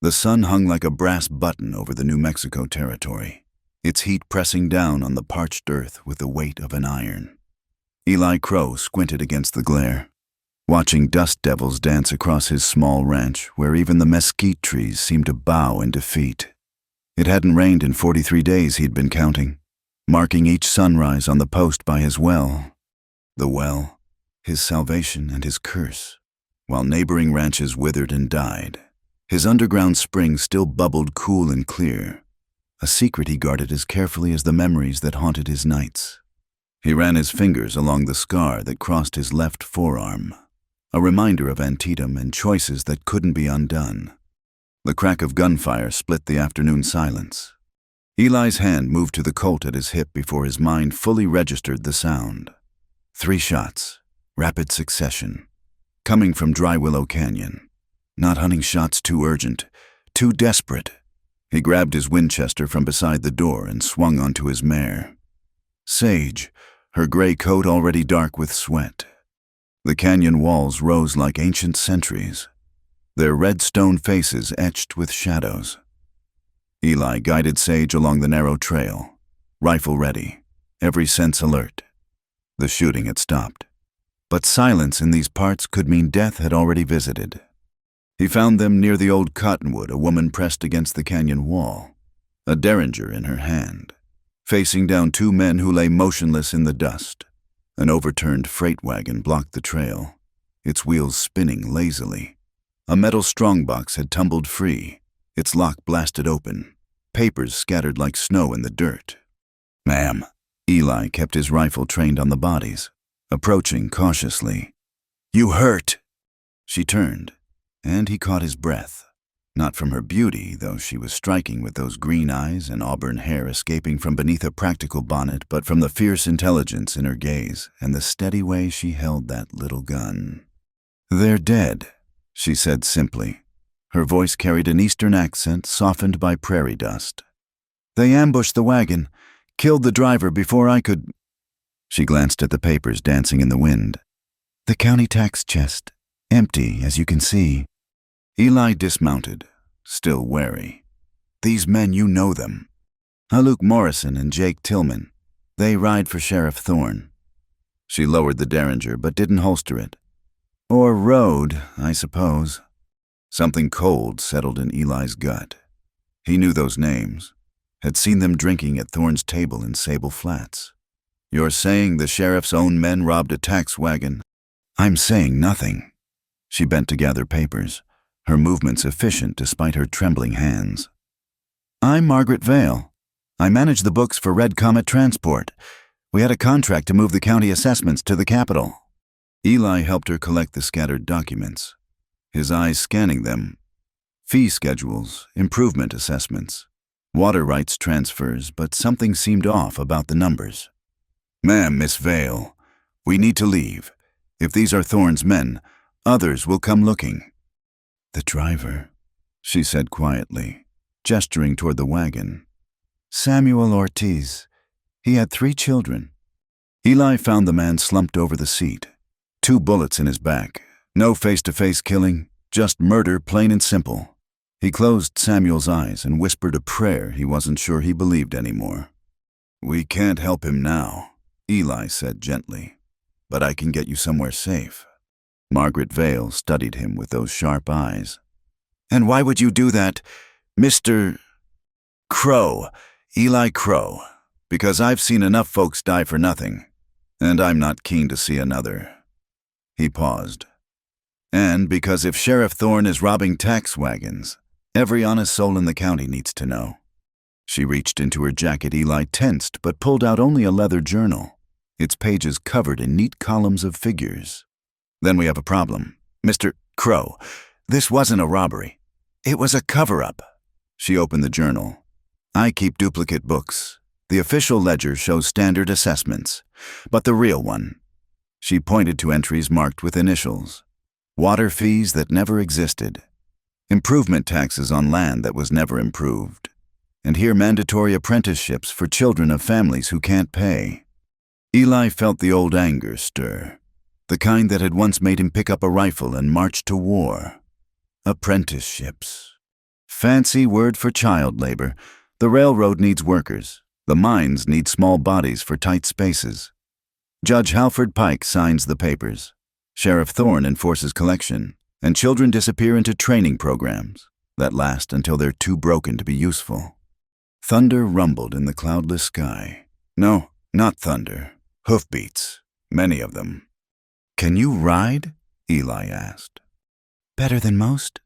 The sun hung like a brass button over the New Mexico territory, its heat pressing down on the parched earth with the weight of an iron. Eli Crow squinted against the glare, watching dust devils dance across his small ranch where even the mesquite trees seemed to bow in defeat. It hadn't rained in 43 days he'd been counting, marking each sunrise on the post by his well. The well, his salvation and his curse. While neighboring ranches withered and died, his underground spring still bubbled cool and clear, a secret he guarded as carefully as the memories that haunted his nights. He ran his fingers along the scar that crossed his left forearm, a reminder of Antietam and choices that couldn't be undone. The crack of gunfire split the afternoon silence. Eli's hand moved to the Colt at his hip before his mind fully registered the sound. 3 shots, rapid succession, coming from Dry Willow Canyon. Not hunting shots too urgent, too desperate. He grabbed his Winchester from beside the door and swung onto his mare. Sage, her gray coat already dark with sweat. The canyon walls rose like ancient sentries, their red stone faces etched with shadows. Eli guided Sage along the narrow trail, rifle ready, every sense alert. The shooting had stopped, but silence in these parts could mean death had already visited. He found them near the old cottonwood, a woman pressed against the canyon wall, a derringer in her hand, facing down 2 men who lay motionless in the dust. An overturned freight wagon blocked the trail, its wheels spinning lazily. A metal strongbox had tumbled free, its lock blasted open, papers scattered like snow in the dirt. "Ma'am." Eli kept his rifle trained on the bodies, approaching cautiously. "You hurt." She turned, and he caught his breath. Not from her beauty, though she was striking with those green eyes and auburn hair escaping from beneath a practical bonnet, but from the fierce intelligence in her gaze and the steady way she held that little gun. "They're dead," she said simply. Her voice carried an eastern accent softened by prairie dust. "They ambushed the wagon, killed the driver before I could—" She glanced at the papers dancing in the wind. "The county tax chest, empty, as you can see." Eli dismounted, still wary. "These men, you know them. Luke Morrison and Jake Tillman. They ride for Sheriff Thorne." She lowered the derringer but didn't holster it. "Or rode, I suppose." Something cold settled in Eli's gut. He knew those names, had seen them drinking at Thorne's table in Sable Flats. "You're saying the sheriff's own men robbed a tax wagon?" "I'm saying nothing." She bent to gather papers, her movements efficient despite her trembling hands. "I'm Margaret Vale. I manage the books for Red Comet Transport. We had a contract to move the county assessments to the capital." Eli helped her collect the scattered documents, his eyes scanning them. Fee schedules, improvement assessments, water rights transfers, but something seemed off about the numbers. "Ma'am, Miss Vale, we need to leave. If these are Thorne's men, others will come looking." "The driver," she said quietly, gesturing toward the wagon. "Samuel Ortiz. He had 3 children." Eli found the man slumped over the seat, 2 bullets in his back. No face-to-face killing, just murder plain and simple. He closed Samuel's eyes and whispered a prayer he wasn't sure he believed anymore. "We can't help him now," Eli said gently, "but I can get you somewhere safe." Margaret Vale studied him with those sharp eyes. "And why would you do that, Mr. Crow, Eli Crow? Because I've seen enough folks die for nothing, and I'm not keen to see another." He paused. "And because if Sheriff Thorne is robbing tax wagons, every honest soul in the county needs to know." She reached into her jacket. Eli tensed but pulled out only a leather journal, its pages covered in neat columns of figures. "Then we have a problem. Mr. Crow, this wasn't a robbery. It was a cover-up." She opened the journal. "I keep duplicate books. The official ledger shows standard assessments, but the real one." She pointed to entries marked with initials. Water fees that never existed. Improvement taxes on land that was never improved. And here mandatory apprenticeships for children of families who can't pay. Eli felt the old anger stir, the kind that had once made him pick up a rifle and march to war. Apprenticeships. Fancy word for child labor. The railroad needs workers. The mines need small bodies for tight spaces. Judge Halford Pike signs the papers. Sheriff Thorne enforces collection, and children disappear into training programs that last until they're too broken to be useful. Thunder rumbled in the cloudless sky. No, not thunder. Hoofbeats. Many of them. "Can you ride?" Eli asked. "Better than most."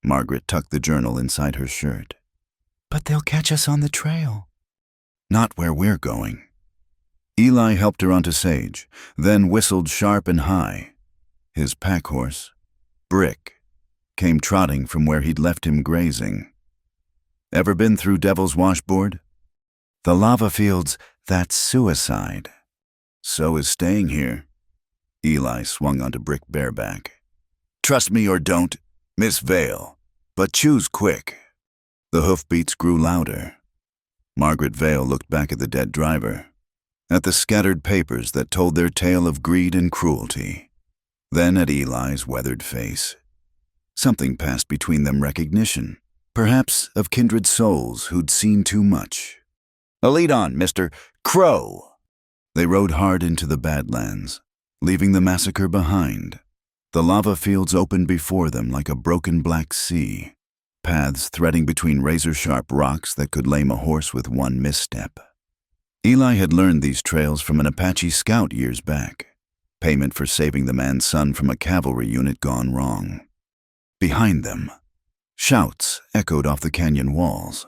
Margaret tucked the journal inside her shirt. "But they'll catch us on the trail." "Not where we're going." Eli helped her onto Sage, then whistled sharp and high. His pack horse, Brick, came trotting from where he'd left him grazing. "Ever been through Devil's Washboard?" "The lava fields, that's suicide." "So is staying here." Eli swung onto Brick bareback. "Trust me or don't, Miss Vale, but choose quick." The hoofbeats grew louder. Margaret Vale looked back at the dead driver, at the scattered papers that told their tale of greed and cruelty, then at Eli's weathered face. Something passed between them, recognition, perhaps of kindred souls who'd seen too much. "A lead on, Mr. Crow!" They rode hard into the Badlands, leaving the massacre behind. The lava fields opened before them like a broken black sea, paths threading between razor-sharp rocks that could lame a horse with one misstep. Eli had learned these trails from an Apache scout years back, payment for saving the man's son from a cavalry unit gone wrong. Behind them, shouts echoed off the canyon walls.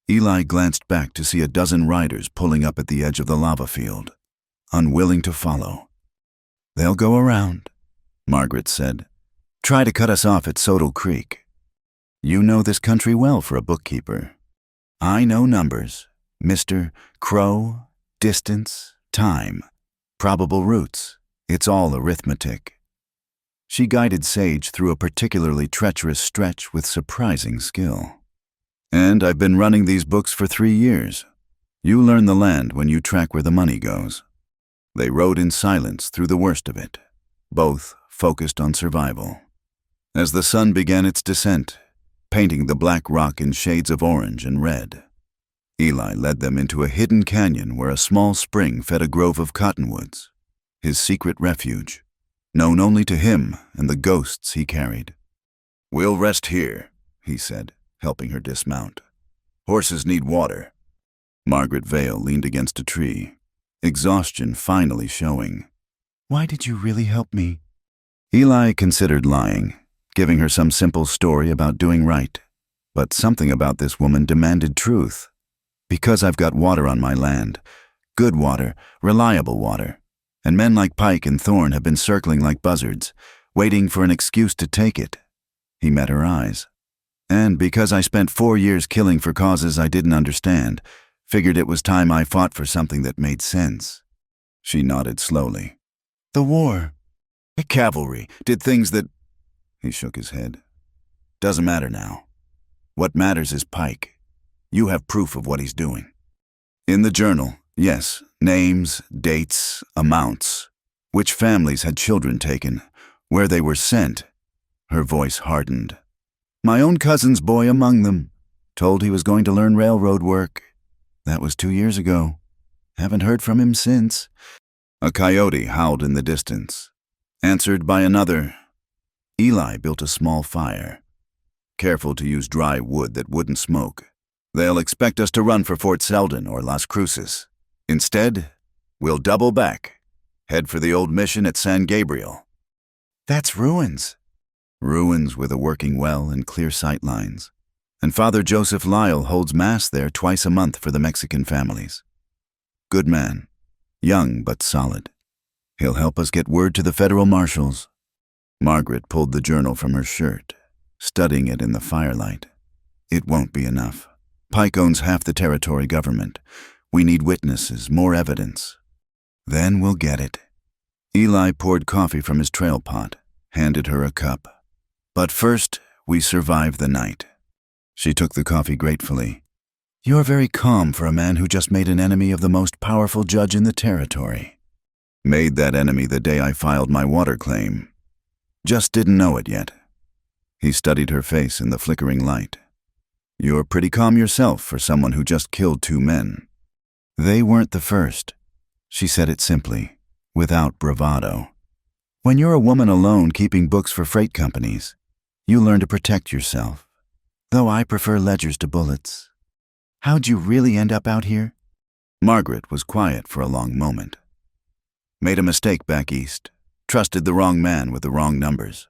Eli glanced back to see a dozen riders pulling up at the edge of the lava field, unwilling to follow. "They'll go around," Margaret said. "Try to cut us off at Sodal Creek. You know this country well for a bookkeeper." "I know numbers, Mr. Crow, distance, time, probable routes. It's all arithmetic." She guided Sage through a particularly treacherous stretch with surprising skill. "And I've been running these books for 3 years. You learn the land when you track where the money goes." They rode in silence through the worst of it, both focused on survival. As the sun began its descent, painting the black rock in shades of orange and red, Eli led them into a hidden canyon where a small spring fed a grove of cottonwoods, his secret refuge, known only to him and the ghosts he carried. "We'll rest here," he said, helping her dismount. "Horses need water." Margaret Vale leaned against a tree, exhaustion finally showing. "Why did you really help me?" Eli considered lying, giving her some simple story about doing right. But something about this woman demanded truth. "Because I've got water on my land. Good water, reliable water. And men like Pike and Thorne have been circling like buzzards, waiting for an excuse to take it." He met her eyes. "And because I spent 4 years killing for causes I didn't understand, figured it was time I fought for something that made sense." She nodded slowly. "The war. The cavalry did things that—" He shook his head. "Doesn't matter now. What matters is Pike. You have proof of what he's doing." "In the journal, yes, names, dates, amounts, which families had children taken, where they were sent." Her voice hardened. "My own cousin's boy among them. Told he was going to learn railroad work. That was 2 years ago. Haven't heard from him since." A coyote howled in the distance, answered by another. Eli built a small fire, careful to use dry wood that wouldn't smoke. "They'll expect us to run for Fort Selden or Las Cruces. Instead, we'll double back, head for the old mission at San Gabriel." "That's ruins." "Ruins with a working well and clear sight lines. And Father Joseph Lyle holds Mass there twice a month for the Mexican families. Good man, young but solid. He'll help us get word to the federal marshals." Margaret pulled the journal from her shirt, studying it in the firelight. "It won't be enough. Pike owns half the territory government. We need witnesses, more evidence. Then we'll get it." Eli poured coffee from his trail pot, handed her a cup. "But first, we survive the night." She took the coffee gratefully. "You're very calm for a man who just made an enemy of the most powerful judge in the territory." "Made that enemy the day I filed my water claim. Just didn't know it yet." He studied her face in the flickering light. You're pretty calm yourself for someone who just killed 2 men. They weren't the first. She said it simply, without bravado. When you're a woman alone keeping books for freight companies, you learn to protect yourself. Though I prefer ledgers to bullets. How'd you really end up out here? Margaret was quiet for a long moment. Made a mistake back east. Trusted the wrong man with the wrong numbers.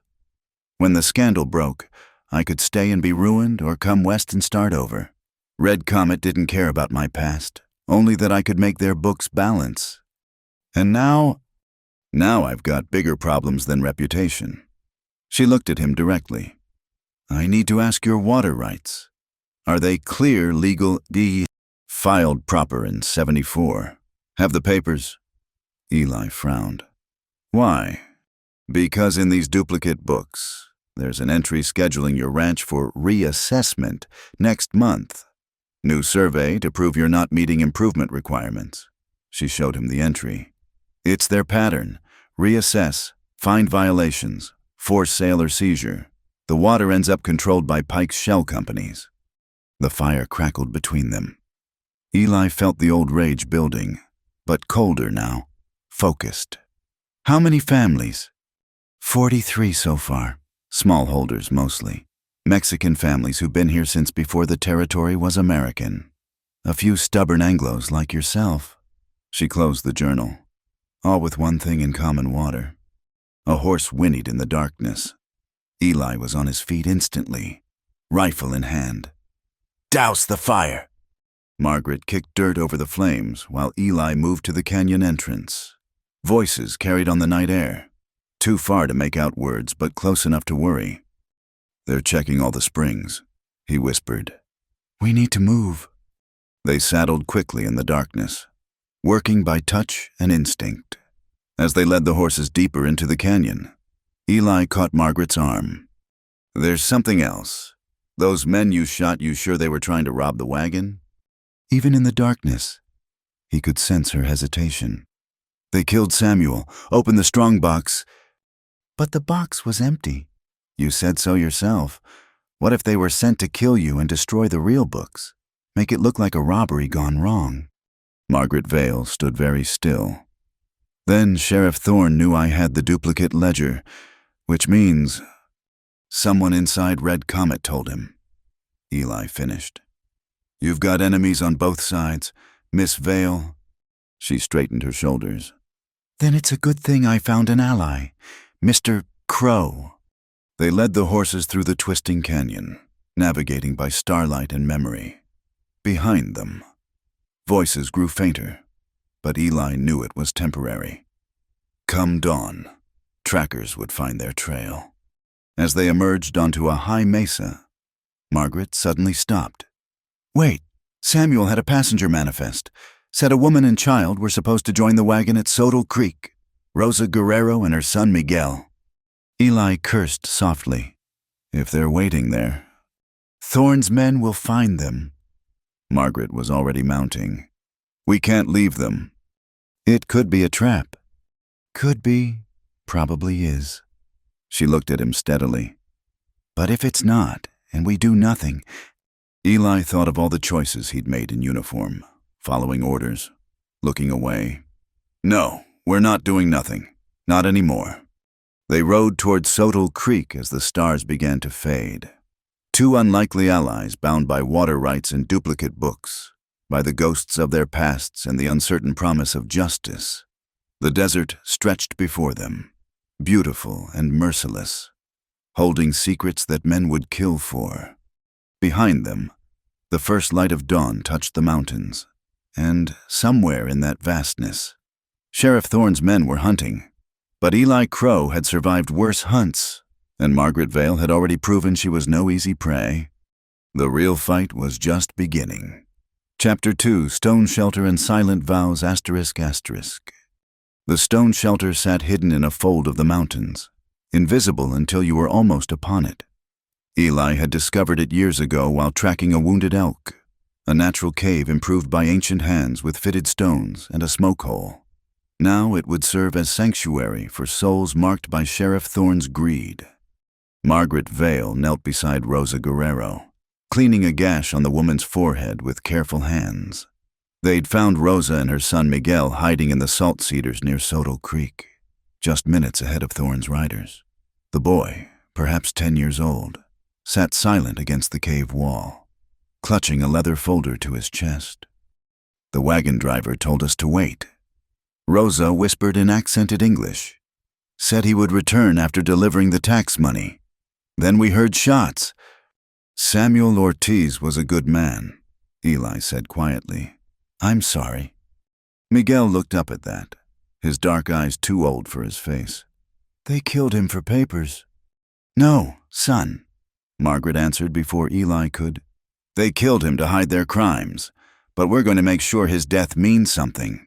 When the scandal broke, I could stay and be ruined or come west and start over. Red Comet didn't care about my past, only that I could make their books balance. And now I've got bigger problems than reputation. She looked at him directly. I need to ask your water rights. Are they clear, legal, filed proper in 74? Have the papers? Eli frowned. Why? Because in these duplicate books, there's an entry scheduling your ranch for reassessment next month. New survey to prove you're not meeting improvement requirements. She showed him the entry. It's their pattern. Reassess, find violations, force sale or seizure. The water ends up controlled by Pike's shell companies. The fire crackled between them. Eli felt the old rage building, but colder now, focused. How many families? 43 so far. Smallholders mostly. Mexican families who've been here since before the territory was American. A few stubborn Anglos like yourself. She closed the journal. All with one thing in common: water. A horse whinnied in the darkness. Eli was on his feet instantly, rifle in hand. Douse the fire! Margaret kicked dirt over the flames while Eli moved to the canyon entrance. Voices carried on the night air. Too far to make out words, but close enough to worry. They're checking all the springs, he whispered. We need to move. They saddled quickly in the darkness, working by touch and instinct. As they led the horses deeper into the canyon, Eli caught Margaret's arm. There's something else. Those men you shot, you sure they were trying to rob the wagon? Even in the darkness, he could sense her hesitation. They killed Samuel, opened the strong box. But the box was empty. You said so yourself. What if they were sent to kill you and destroy the real books? Make it look like a robbery gone wrong. Margaret Vale stood very still. Then Sheriff Thorne knew I had the duplicate ledger, which means someone inside Red Comet told him. Eli finished. You've got enemies on both sides, Miss Vale. She straightened her shoulders. Then it's a good thing I found an ally, Mr. Crow. They led the horses through the twisting canyon, navigating by starlight and memory. Behind them, voices grew fainter, but Eli knew it was temporary. Come dawn, trackers would find their trail. As they emerged onto a high mesa, Margaret suddenly stopped. Wait, Samuel had a passenger manifest. Said a woman and child were supposed to join the wagon at Sodal Creek. Rosa Guerrero and her son Miguel. Eli cursed softly. If they're waiting there, Thorne's men will find them. Margaret was already mounting. We can't leave them. It could be a trap. Could be, probably is. She looked at him steadily. But if it's not, and we do nothing... Eli thought of all the choices he'd made in uniform, following orders, looking away. No, we're not doing nothing. Not anymore. They rode toward Sodal Creek as the stars began to fade. 2 unlikely allies bound by water rights and duplicate books, by the ghosts of their pasts and the uncertain promise of justice. The desert stretched before them, beautiful and merciless, holding secrets that men would kill for. Behind them, the first light of dawn touched the mountains, and somewhere in that vastness, Sheriff Thorne's men were hunting. But Eli Crow had survived worse hunts, and Margaret Vale had already proven she was no easy prey. The real fight was just beginning. Chapter 2, Stone Shelter and Silent Vows ****. The stone shelter sat hidden in a fold of the mountains, invisible until you were almost upon it. Eli had discovered it years ago while tracking a wounded elk, a natural cave improved by ancient hands with fitted stones and a smoke hole. Now it would serve as sanctuary for souls marked by Sheriff Thorne's greed. Margaret Vale knelt beside Rosa Guerrero. cleaning a gash on the woman's forehead with careful hands. They'd found Rosa and her son Miguel hiding in the salt cedars near Sodal Creek, just minutes ahead of Thorne's riders. The boy, perhaps 10 years old, sat silent against the cave wall, clutching a leather folder to his chest. The wagon driver told us to wait. Rosa whispered in accented English, said he would return after delivering the tax money. Then we heard shots. Samuel Ortiz was a good man, Eli said quietly. I'm sorry. Miguel looked up at that, his dark eyes too old for his face. They killed him for papers. No, son, Margaret answered before Eli could. They killed him to hide their crimes, but we're going to make sure his death means something.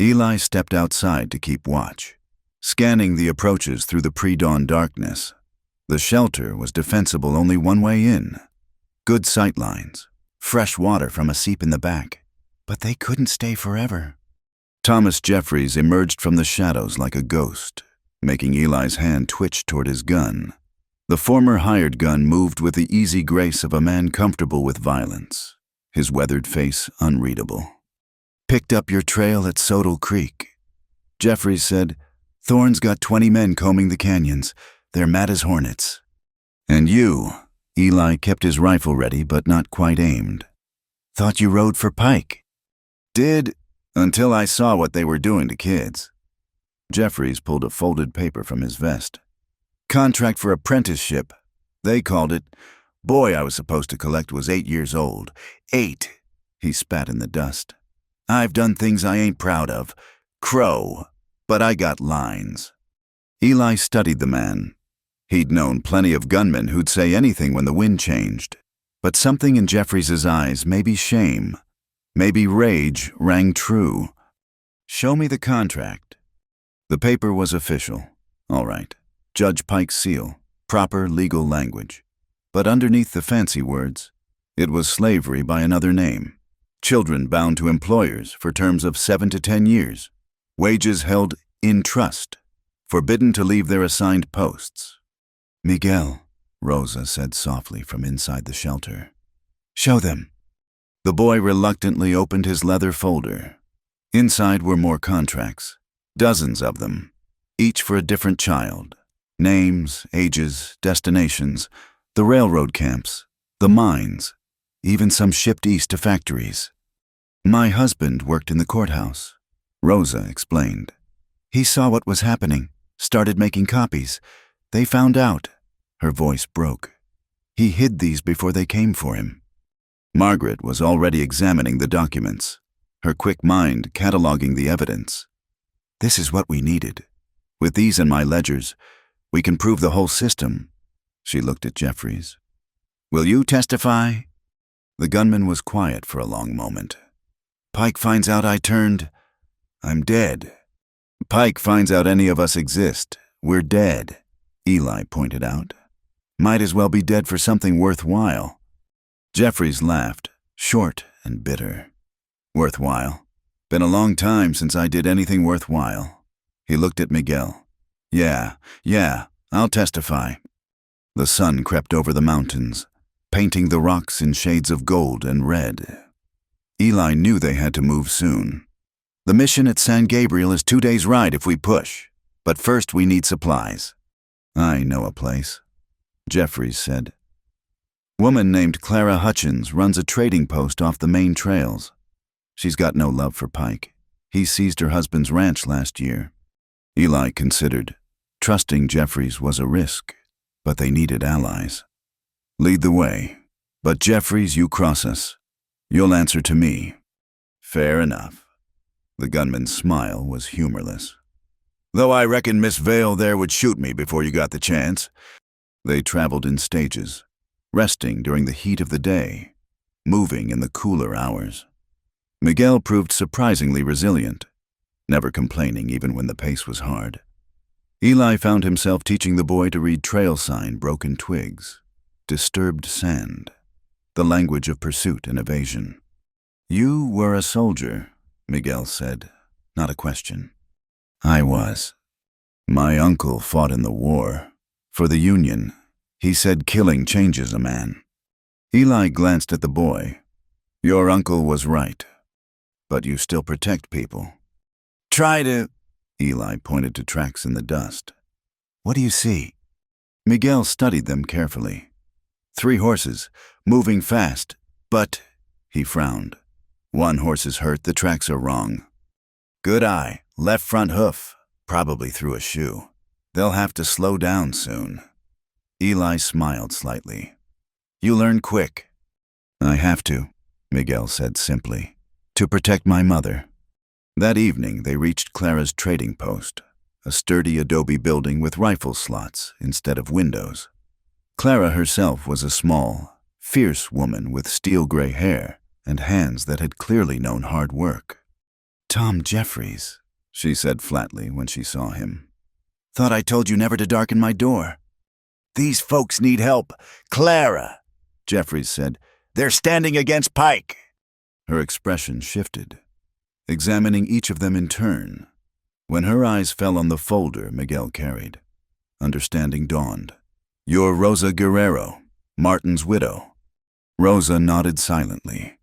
Eli stepped outside to keep watch, scanning the approaches through the pre-dawn darkness. The shelter was defensible only one way in. Good sight lines, fresh water from a seep in the back. But they couldn't stay forever. Thomas Jeffries emerged from the shadows like a ghost, making Eli's hand twitch toward his gun. The former hired gun moved with the easy grace of a man comfortable with violence, his weathered face unreadable. Picked up your trail at Sodal Creek. Jeffries said, Thorne's got 20 men combing the canyons. They're mad as hornets. And you, Eli kept his rifle ready but not quite aimed. Thought you rode for Pike. Did, until I saw what they were doing to kids. Jeffries pulled a folded paper from his vest. Contract for apprenticeship. They called it. Boy I was supposed to collect was 8 years old. 8. He spat in the dust. I've done things I ain't proud of. Crow. But I got lines. Eli studied the man. He'd known plenty of gunmen who'd say anything when the wind changed. But something in Jeffries' eyes, maybe shame, maybe rage, rang true. Show me the contract. The paper was official. All right. Judge Pike's seal. Proper legal language. But underneath the fancy words, it was slavery by another name. Children bound to employers for terms of 7 to 10 years. Wages held in trust. Forbidden to leave their assigned posts. Miguel, Rosa said softly from inside the shelter. Show them. The boy reluctantly opened his leather folder. Inside were more contracts, dozens of them, each for a different child. Names, ages, destinations, the railroad camps, the mines, even some shipped east to factories. My husband worked in the courthouse, Rosa explained. He saw what was happening, started making copies. They found out. Her voice broke. He hid these before they came for him. Margaret was already examining the documents, her quick mind cataloging the evidence. This is what we needed. With these in my ledgers, we can prove the whole system. She looked at Jeffries. Will you testify? The gunman was quiet for a long moment. Pike finds out I'm dead. Pike finds out any of us exist. We're dead, Eli pointed out. Might as well be dead for something worthwhile. Jeffries laughed, short and bitter. Worthwhile. Been a long time since I did anything worthwhile. He looked at Miguel. Yeah, I'll testify. The sun crept over the mountains, painting the rocks in shades of gold and red. Eli knew they had to move soon. The mission at San Gabriel is 2 days' ride if we push, but first we need supplies. I know a place, Jeffries said. Woman named Clara Hutchins runs a trading post off the main trails. She's got no love for Pike. He seized her husband's ranch last year. Eli considered. Trusting Jeffries was a risk, but they needed allies. Lead the way. But Jeffries, you cross us. You'll answer to me. Fair enough. The gunman's smile was humorless. Though I reckon Miss Vale there would shoot me before you got the chance. They traveled in stages, resting during the heat of the day, moving in the cooler hours. Miguel proved surprisingly resilient, never complaining even when the pace was hard. Eli found himself teaching the boy to read trail sign broken twigs, disturbed sand, the language of pursuit and evasion. You were a soldier, Miguel said, not a question. I was. My uncle fought in the war. For the Union. He said killing changes a man. Eli glanced at the boy. Your uncle was right, but you still protect people. Try to... Eli pointed to tracks in the dust. What do you see? Miguel studied them carefully. 3 horses, moving fast, but... He frowned. 1 horse is hurt, the tracks are wrong. Good eye, left front hoof, probably through a shoe. They'll have to slow down soon. Eli smiled slightly. You learn quick. I have to, Miguel said simply, to protect my mother. That evening they reached Clara's trading post, a sturdy adobe building with rifle slots instead of windows. Clara herself was a small, fierce woman with steel-gray hair and hands that had clearly known hard work. Tom Jeffries, she said flatly when she saw him. Thought I told you never to darken my door. These folks need help. Clara, Jeffries said. They're standing against Pike. Her expression shifted, examining each of them in turn. When her eyes fell on the folder Miguel carried, understanding dawned. You're Rosa Guerrero, Martin's widow. Rosa nodded silently.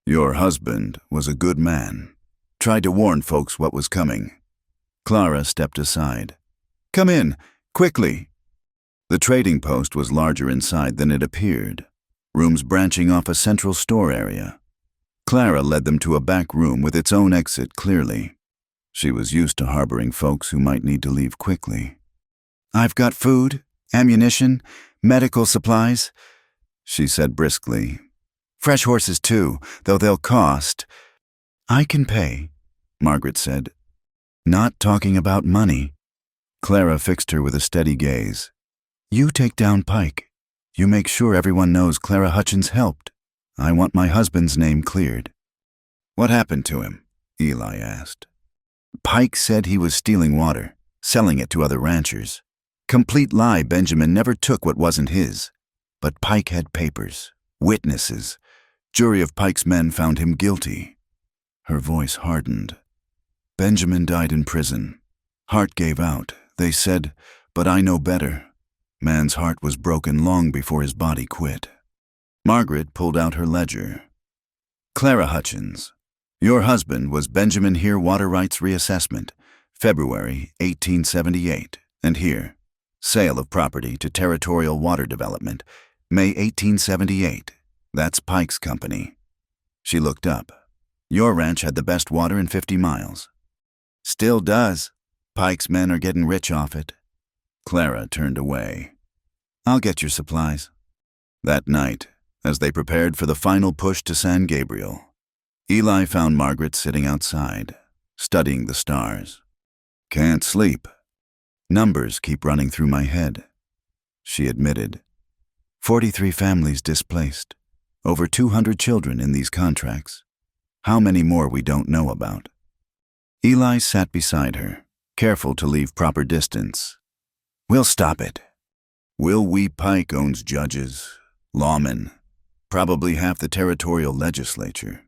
Your husband was a good man. Tried to warn folks what was coming. Clara stepped aside. Come in, quickly. The trading post was larger inside than it appeared, rooms branching off a central store area. Clara led them to a back room with its own exit clearly. She was used to harboring folks who might need to leave quickly. I've got food, ammunition, medical supplies, she said briskly. Fresh horses too, though they'll cost. I can pay, Margaret said. Not talking about money. Clara fixed her with a steady gaze. You take down Pike. You make sure everyone knows Clara Hutchins helped. I want my husband's name cleared. What happened to him? Eli asked. Pike said he was stealing water, selling it to other ranchers. Complete lie. Benjamin never took what wasn't his. But Pike had papers, witnesses. Jury of Pike's men found him guilty. Her voice hardened. Benjamin died in prison. Heart gave out, they said, but I know better. Man's heart was broken long before his body quit. Margaret pulled out her ledger. Clara Hutchins, your husband was Benjamin Here Water Rights Reassessment, February 1878, and here, sale of property to Territorial Water Development, May 1878. That's Pike's company. She looked up. Your ranch had the best water in 50 miles. Still does. Pike's men are getting rich off it. Clara turned away. I'll get your supplies. That night, as they prepared for the final push to San Gabriel, Eli found Margaret sitting outside, studying the stars. Can't sleep. Numbers keep running through my head, she admitted. 43 families displaced. Over 200 children in these contracts. How many more we don't know about? Eli sat beside her, careful to leave proper distance. We'll stop it. Will we? Pike owns judges, lawmen, probably half the territorial legislature.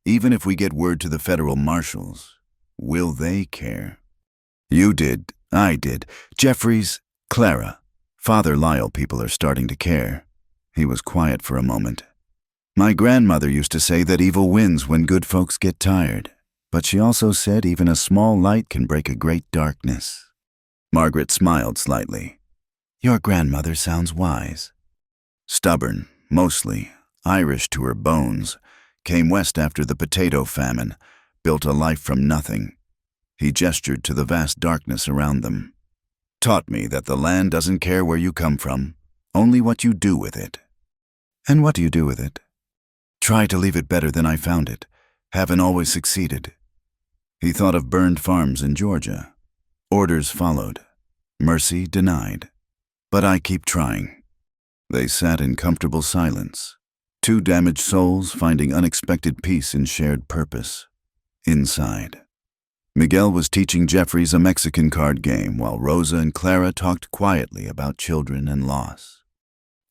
Even if we get word to the federal marshals, will they care? You did, I did, Jeffries, Clara. Father Lyle people are starting to care. He was quiet for a moment. My grandmother used to say that evil wins when good folks get tired, but she also said even a small light can break a great darkness. Margaret smiled slightly. Your grandmother sounds wise. Stubborn, mostly, Irish to her bones, came west after the potato famine, built a life from nothing. He gestured to the vast darkness around them. Taught me that the land doesn't care where you come from, only what you do with it. And what do you do with it? Try to leave it better than I found it. Haven't always succeeded. He thought of burned farms in Georgia. Orders followed. Mercy denied. But I keep trying. They sat in comfortable silence. 2 damaged souls finding unexpected peace in shared purpose. Inside. Miguel was teaching Jeffries a Mexican card game while Rosa and Clara talked quietly about children and loss.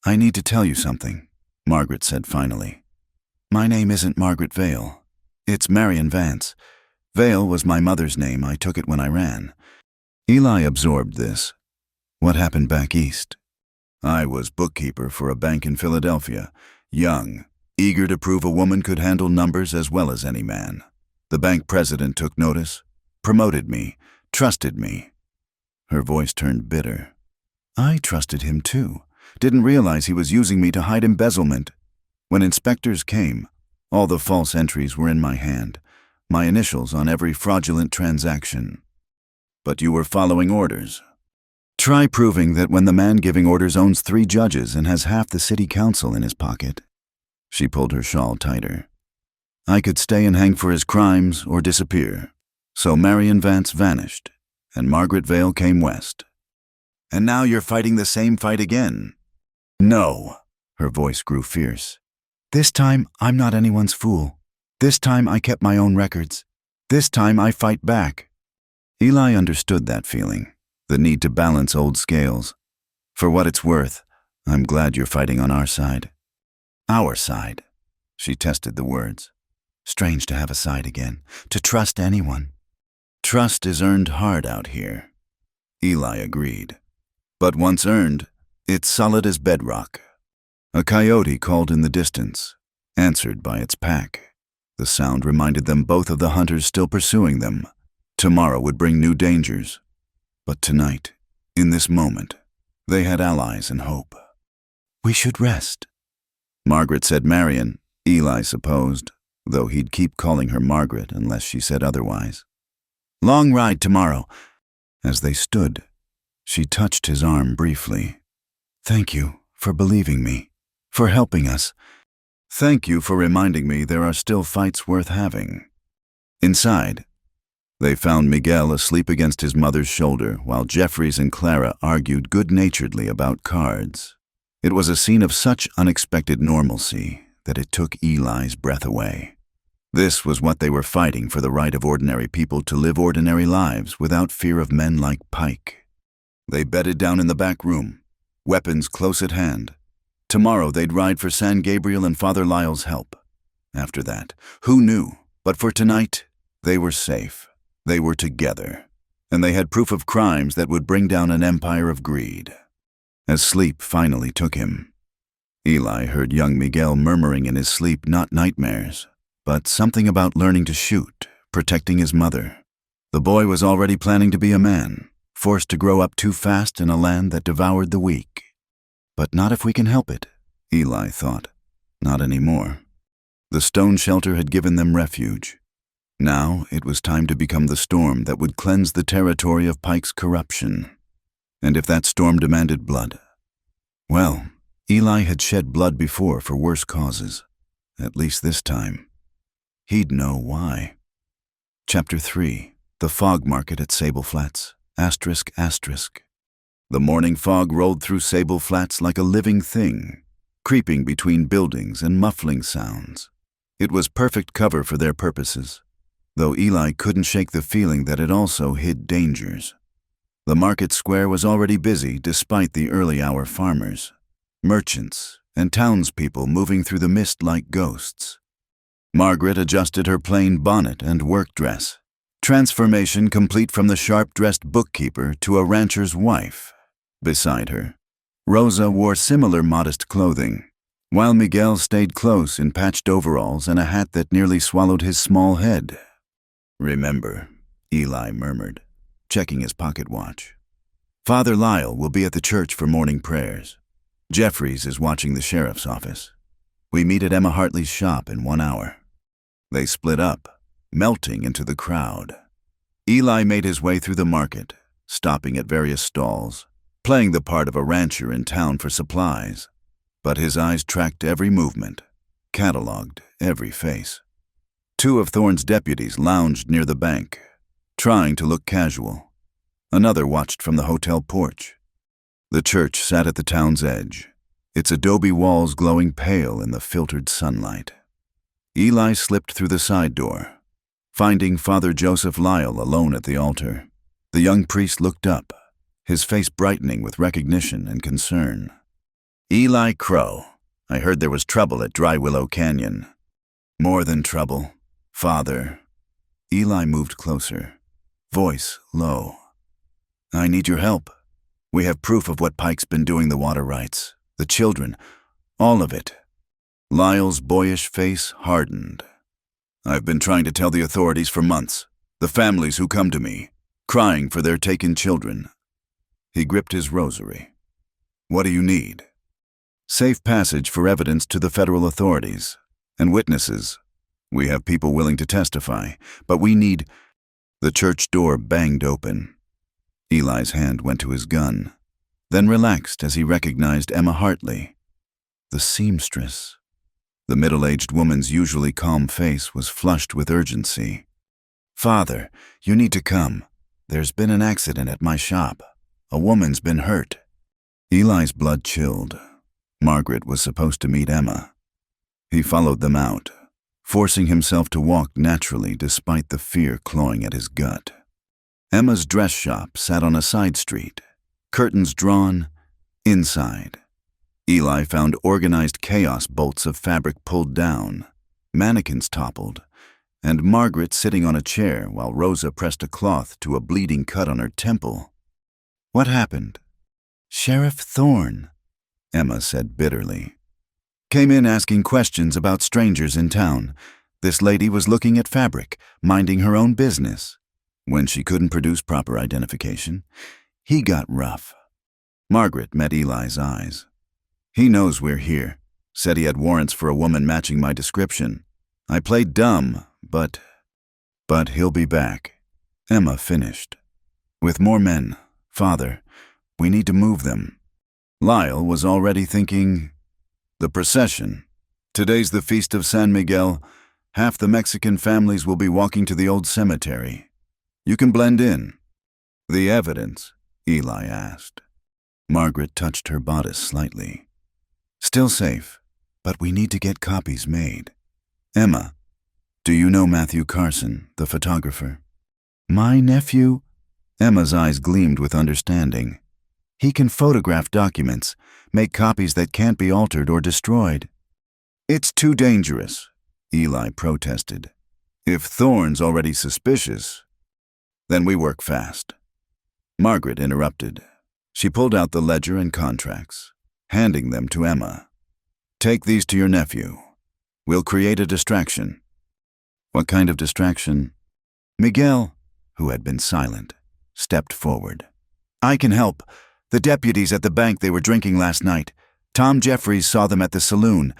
I need to tell you something, Margaret said finally. My name isn't Margaret Vale. It's Marion Vance. Vale was my mother's name. I took it when I ran. Eli absorbed this. What happened back east? I was bookkeeper for a bank in Philadelphia. young, eager to prove a woman could handle numbers as well as any man. The bank president took notice, promoted me, trusted me. Her voice turned bitter. I trusted him too. Didn't realize he was using me to hide embezzlement. When inspectors came, all the false entries were in my hand, my initials on every fraudulent transaction. But you were following orders. Try proving that when the man giving orders owns 3 judges and has half the city council in his pocket. She pulled her shawl tighter. I could stay and hang for his crimes or disappear. So Marion Vance vanished, and Margaret Vale came west. And now you're fighting the same fight again. No. Her voice grew fierce. This time, I'm not anyone's fool. This time, I kept my own records. This time, I fight back. Eli understood that feeling, the need to balance old scales. For what it's worth, I'm glad you're fighting on our side. Our side. She tested the words. Strange to have a side again, to trust anyone. Trust is earned hard out here. Eli agreed. But once earned, it's solid as bedrock. A coyote called in the distance, answered by its pack. The sound reminded them both of the hunters still pursuing them. Tomorrow would bring new dangers. But tonight, in this moment, they had allies and hope. We should rest. Margaret said Marion, Eli supposed, though he'd keep calling her Margaret unless she said otherwise. Long ride tomorrow. As they stood, she touched his arm briefly. Thank you for believing me, for helping us. Thank you for reminding me there are still fights worth having. Inside, they found Miguel asleep against his mother's shoulder while Jeffries and Clara argued good-naturedly about cards. It was a scene of such unexpected normalcy that it took Eli's breath away. This was what they were fighting for, the right of ordinary people to live ordinary lives without fear of men like Pike. They bedded down in the back room, weapons close at hand. Tomorrow they'd ride for San Gabriel and Father Lyle's help. After that, who knew? But for tonight, they were safe. They were together. And they had proof of crimes that would bring down an empire of greed. As sleep finally took him, Eli heard young Miguel murmuring in his sleep not nightmares, but something about learning to shoot, protecting his mother. The boy was already planning to be a man, forced to grow up too fast in a land that devoured the weak. But not if we can help it, Eli thought. Not anymore. The stone shelter had given them refuge. Now it was time to become the storm that would cleanse the territory of Pike's corruption. And if that storm demanded blood, well, Eli had shed blood before for worse causes. At least this time. He'd know why. Chapter 3. The Fog Market at Sable Flats. ***. The morning fog rolled through Sable Flats like a living thing, creeping between buildings and muffling sounds. It was perfect cover for their purposes, though Eli couldn't shake the feeling that it also hid dangers. The market square was already busy despite the early-hour farmers, merchants, and townspeople moving through the mist like ghosts. Margaret adjusted her plain bonnet and work dress, transformation complete from the sharp-dressed bookkeeper to a rancher's wife. Beside her, Rosa wore similar modest clothing, while Miguel stayed close in patched overalls and a hat that nearly swallowed his small head. Remember, Eli murmured, checking his pocket watch. Father Lyle will be at the church for morning prayers. Jeffries is watching the sheriff's office. We meet at Emma Hartley's shop in 1 hour. They split up, melting into the crowd. Eli made his way through the market, stopping at various stalls, playing the part of a rancher in town for supplies. But his eyes tracked every movement, cataloged every face. 2 of Thorne's deputies lounged near the bank, trying to look casual. Another watched from the hotel porch. The church sat at the town's edge, its adobe walls glowing pale in the filtered sunlight. Eli slipped through the side door, finding Father Joseph Lyle alone at the altar. The young priest looked up, his face brightening with recognition and concern. Eli Crow, I heard there was trouble at Dry Willow Canyon. More than trouble, Father. Eli moved closer, voice low. I need your help. We have proof of what Pike's been doing, the water rights, the children, all of it. Lyle's boyish face hardened. I've been trying to tell the authorities for months, the families who come to me, crying for their taken children. He gripped his rosary. What do you need? Safe passage for evidence to the federal authorities and witnesses. We have people willing to testify, but we need... The church door banged open. Eli's hand went to his gun, then relaxed as he recognized Emma Hartley, the seamstress. The middle-aged woman's usually calm face was flushed with urgency. Father, you need to come. There's been an accident at my shop. A woman's been hurt. Eli's blood chilled. Margaret was supposed to meet Emma. He followed them out, forcing himself to walk naturally despite the fear clawing at his gut. Emma's dress shop sat on a side street, curtains drawn, inside. Eli found organized chaos, bolts of fabric pulled down, mannequins toppled, and Margaret sitting on a chair while Rosa pressed a cloth to a bleeding cut on her temple. What happened? Sheriff Thorne, Emma said bitterly. Came in asking questions about strangers in town. This lady was looking at fabric, minding her own business. When she couldn't produce proper identification, he got rough. Margaret met Eli's eyes. He knows we're here. Said he had warrants for a woman matching my description. I played dumb, but he'll be back. Emma finished. With more men, Father, we need to move them. Lyle was already thinking, the procession. Today's the Feast of San Miguel. Half the Mexican families will be walking to the old cemetery. You can blend in. The evidence? Eli asked. Margaret touched her bodice slightly. Still safe, but we need to get copies made. Emma, do you know Matthew Carson, the photographer? My nephew? Emma's eyes gleamed with understanding. He can photograph documents, make copies that can't be altered or destroyed. It's too dangerous, Eli protested. If Thorne's already suspicious, then we work fast. Margaret interrupted. She pulled out the ledger and contracts, handing them to Emma. Take these to your nephew. We'll create a distraction. What kind of distraction? Miguel, who had been silent, stepped forward. I can help. The deputies at the bank they were drinking last night. Tom Jeffries saw them at the saloon.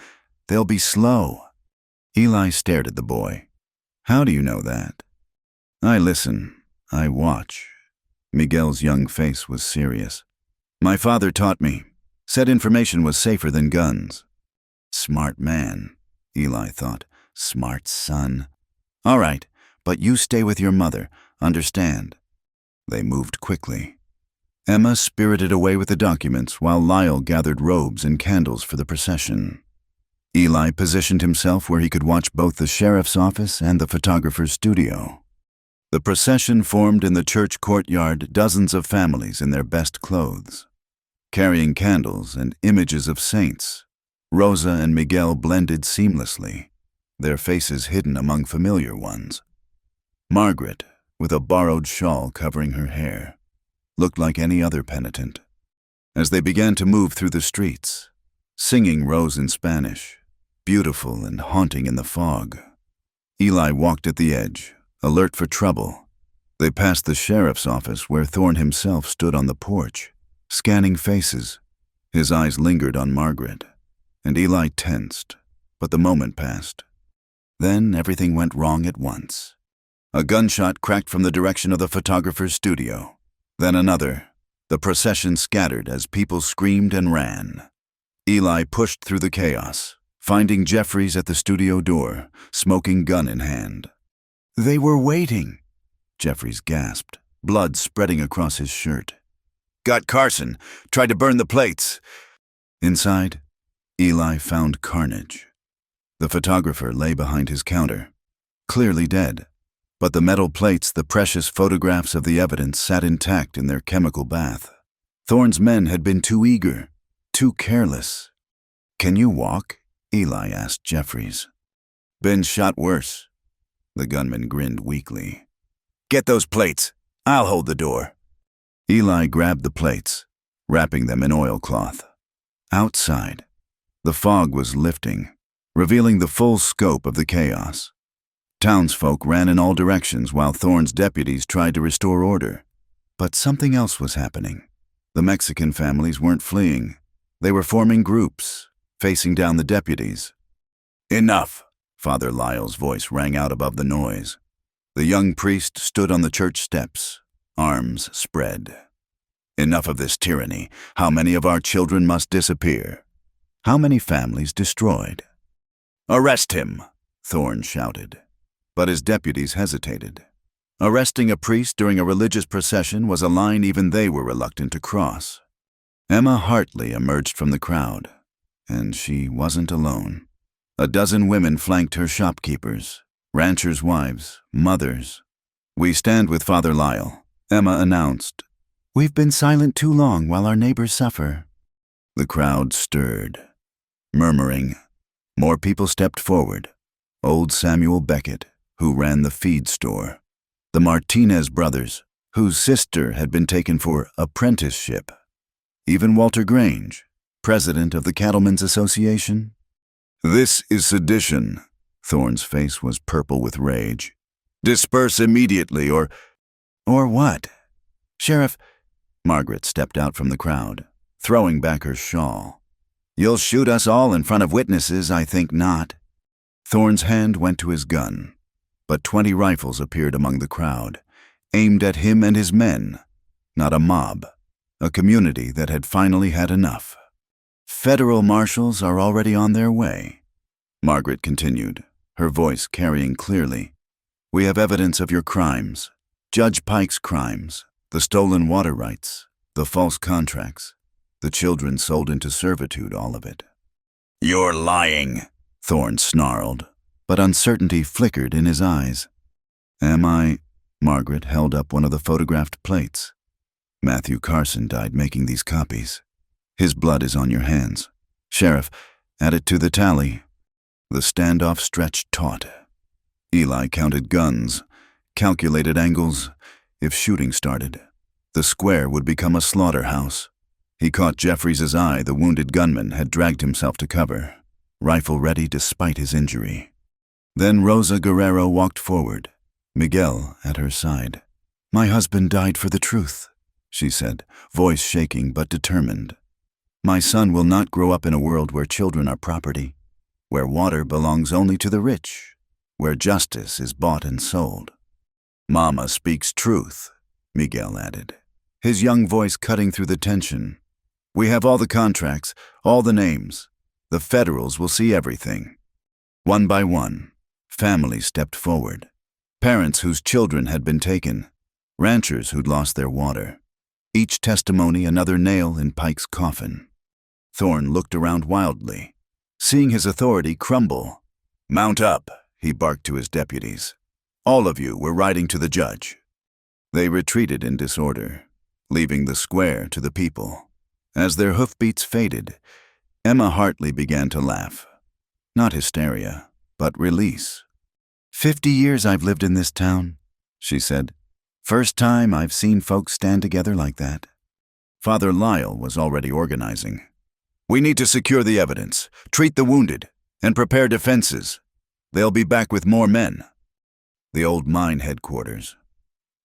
They'll be slow. Eli stared at the boy. How do you know that? I listen. I watch. Miguel's young face was serious. My father taught me. Said information was safer than guns. Smart man, Eli thought. Smart son. All right, but you stay with your mother. Understand? They moved quickly. Emma spirited away with the documents while Lyle gathered robes and candles for the procession. Eli positioned himself where he could watch both the sheriff's office and the photographer's studio. The procession formed in the church courtyard, dozens of families in their best clothes. Carrying candles and images of saints, Rosa and Miguel blended seamlessly, their faces hidden among familiar ones. Margaret, with a borrowed shawl covering her hair, looked like any other penitent. As they began to move through the streets, singing rose in Spanish, beautiful and haunting in the fog, Eli walked at the edge, alert for trouble. They passed the sheriff's office where Thorne himself stood on the porch, scanning faces. His eyes lingered on Margaret, and Eli tensed, but the moment passed. Then everything went wrong at once. A gunshot cracked from the direction of the photographer's studio. Then another. The procession scattered as people screamed and ran. Eli pushed through the chaos, finding Jeffries at the studio door, smoking gun in hand. They were waiting, Jeffries gasped, blood spreading across his shirt. Got Carson. Tried to burn the plates. Inside, Eli found carnage. The photographer lay behind his counter, clearly dead, but the metal plates, the precious photographs of the evidence, sat intact in their chemical bath. Thorne's men had been too eager, too careless. Can you walk? Eli asked Jeffries. Been shot worse. The gunman grinned weakly. Get those plates. I'll hold the door. Eli grabbed the plates, wrapping them in oilcloth. Outside, the fog was lifting. revealing the full scope of the chaos. Townsfolk ran in all directions while Thorne's deputies tried to restore order. But something else was happening. The Mexican families weren't fleeing. They were forming groups, facing down the deputies. "Enough!" Father Lyle's voice rang out above the noise. The young priest stood on the church steps, arms spread. "Enough of this tyranny. How many of our children must disappear? How many families destroyed?" "Arrest him!" Thorne shouted. But his deputies hesitated. Arresting a priest during a religious procession was a line even they were reluctant to cross. Emma Hartley emerged from the crowd, and she wasn't alone. A dozen women flanked her: shopkeepers, ranchers' wives, mothers. "We stand with Father Lyle," Emma announced. "We've been silent too long while our neighbors suffer." The crowd stirred, murmuring. More people stepped forward. Old Samuel Beckett, who ran the feed store. The Martinez brothers, whose sister had been taken for apprenticeship. Even Walter Grange, president of the Cattlemen's Association. "This is sedition." Thorne's face was purple with rage. "Disperse immediately or—" "Or what?" "Sheriff—" Margaret stepped out from the crowd, throwing back her shawl. "You'll shoot us all in front of witnesses, I think not." Thorne's hand went to his gun, but 20 rifles appeared among the crowd, aimed at him and his men, not a mob, a community that had finally had enough. "Federal marshals are already on their way," Margaret continued, her voice carrying clearly. "We have evidence of your crimes, Judge Pike's crimes, the stolen water rights, the false contracts, the children sold into servitude, all of it." "You're lying," Thorne snarled, but uncertainty flickered in his eyes. "Am I?" Margaret held up one of the photographed plates. "Matthew Carson died making these copies. His blood is on your hands. Sheriff, add it to the tally." The standoff stretched taut. Eli counted guns, calculated angles. If shooting started, the square would become a slaughterhouse. He caught Jeffries' eye. The wounded gunman had dragged himself to cover, rifle ready despite his injury. Then Rosa Guerrero walked forward, Miguel at her side. "My husband died for the truth," she said, voice shaking but determined. "My son will not grow up in a world where children are property, where water belongs only to the rich, where justice is bought and sold." "Mama speaks truth," Miguel added, his young voice cutting through the tension. "We have all the contracts, all the names. The Federals will see everything." One by one, families stepped forward. Parents whose children had been taken, ranchers who'd lost their water. Each testimony another nail in Pike's coffin. Thorne looked around wildly, seeing his authority crumble. "Mount up," he barked to his deputies. "All of you, we're riding to the judge." They retreated in disorder, leaving the square to the people. As their hoofbeats faded, Emma Hartley began to laugh. Not hysteria, but release. 50 years I've lived in this town," she said. "First time I've seen folks stand together like that." Father Lyle was already organizing. "We need to secure the evidence, treat the wounded, and prepare defenses. They'll be back with more men." The old mine headquarters.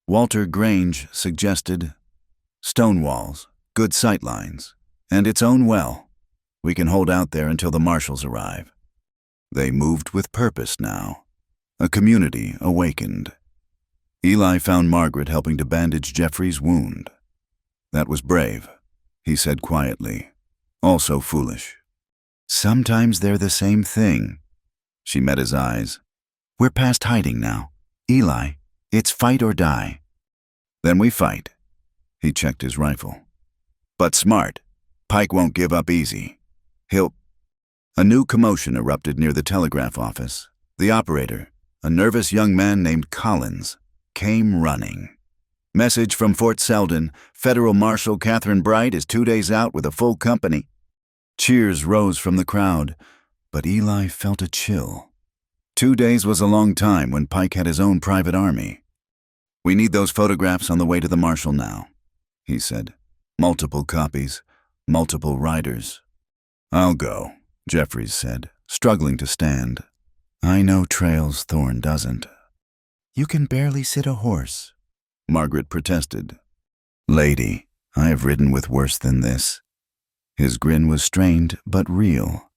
Walter Grange suggested stone walls, good sight lines, and its own well. We can hold out there until the marshals arrive. They moved with purpose now. A community awakened. Eli found Margaret helping to bandage Jeffrey's wound. "That was brave," he said quietly. "Also foolish." "Sometimes they're the same thing." She met his eyes. "We're past hiding now. Eli, it's fight or die." "Then we fight." He checked his rifle. "But smart. Pike won't give up easy. He'll—" A new commotion erupted near the telegraph office. The operator, a nervous young man named Collins, came running. "Message from Fort Selden. Federal Marshal Catherine Bright is 2 days out with a full company." Cheers rose from the crowd, but Eli felt a chill. 2 days was a long time when Pike had his own private army. "We need those photographs on the way to the marshal now," he said. "Multiple copies, multiple riders." "I'll go," Jeffries said, struggling to stand. I know trails Thorn doesn't. You can barely sit a horse, Margaret protested. Lady, I have ridden with worse than this. His grin was strained but real.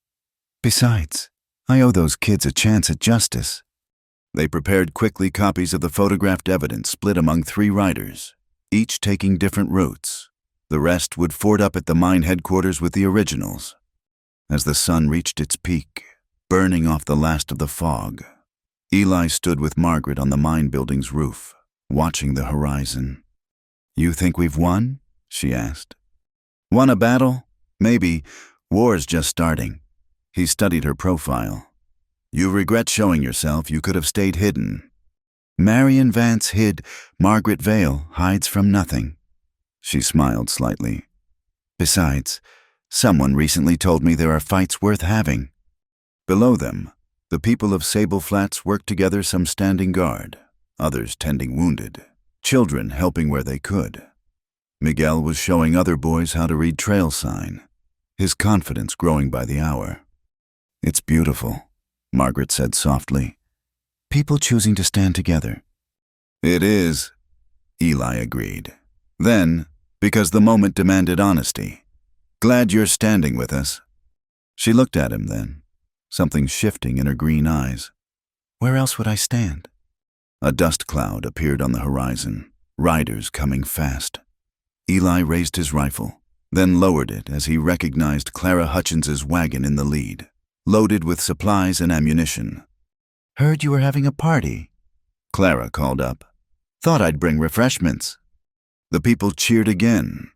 Besides, I owe those kids a chance at justice. They prepared quickly copies of the photographed evidence split among 3 riders, each taking different routes. The rest would ford up at the mine headquarters with the originals. As the sun reached its peak, burning off the last of the fog, Eli stood with Margaret on the mine building's roof, watching the horizon. You think we've won? She asked. Won a battle? Maybe. War's just starting. He studied her profile. You regret showing yourself. You could have stayed hidden. Marion Vance hid. Margaret Vale hides from nothing. She smiled slightly. Besides, someone recently told me there are fights worth having. Below them, the people of Sable Flats worked together, some standing guard, others tending wounded, children helping where they could. Miguel was showing other boys how to read trail sign, his confidence growing by the hour. It's beautiful, Margaret said softly. People choosing to stand together. It is, Eli agreed. Then, because the moment demanded honesty. Glad you're standing with us. She looked at him then, something shifting in her green eyes. Where else would I stand? A dust cloud appeared on the horizon, riders coming fast. Eli raised his rifle, then lowered it as he recognized Clara Hutchins's wagon in the lead, loaded with supplies and ammunition. Heard you were having a party, Clara called up. Thought I'd bring refreshments. The people cheered again,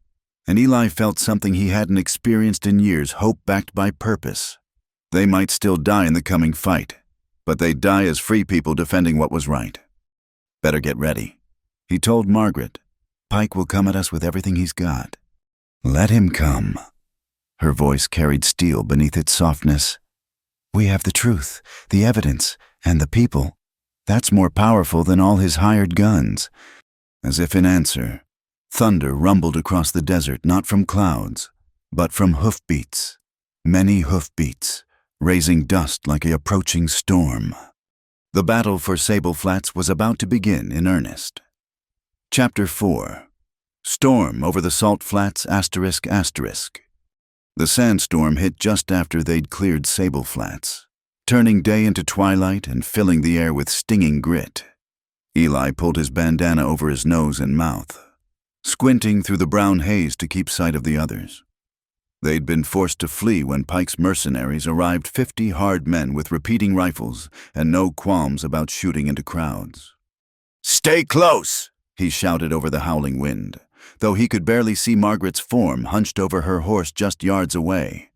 and Eli felt something he hadn't experienced in years, hope backed by purpose. They might still die in the coming fight, but they'd die as free people defending what was right. Better get ready, he told Margaret. Pike will come at us with everything he's got. Let him come. Her voice carried steel beneath its softness. We have the truth, the evidence, and the people. That's more powerful than all his hired guns. As if in answer, thunder rumbled across the desert, not from clouds, but from hoofbeats. Many hoofbeats, raising dust like an approaching storm. The battle for Sable Flats was about to begin in earnest. Chapter 4. Storm over the Salt Flats ****. The sandstorm hit just after they'd cleared Sable Flats, turning day into twilight and filling the air with stinging grit. Eli pulled his bandana over his nose and mouth, squinting through the brown haze to keep sight of the others. They'd been forced to flee when Pike's mercenaries arrived, 50 hard men with repeating rifles and no qualms about shooting into crowds. Stay close, he shouted over the howling wind, though he could barely see Margaret's form hunched over her horse just yards away.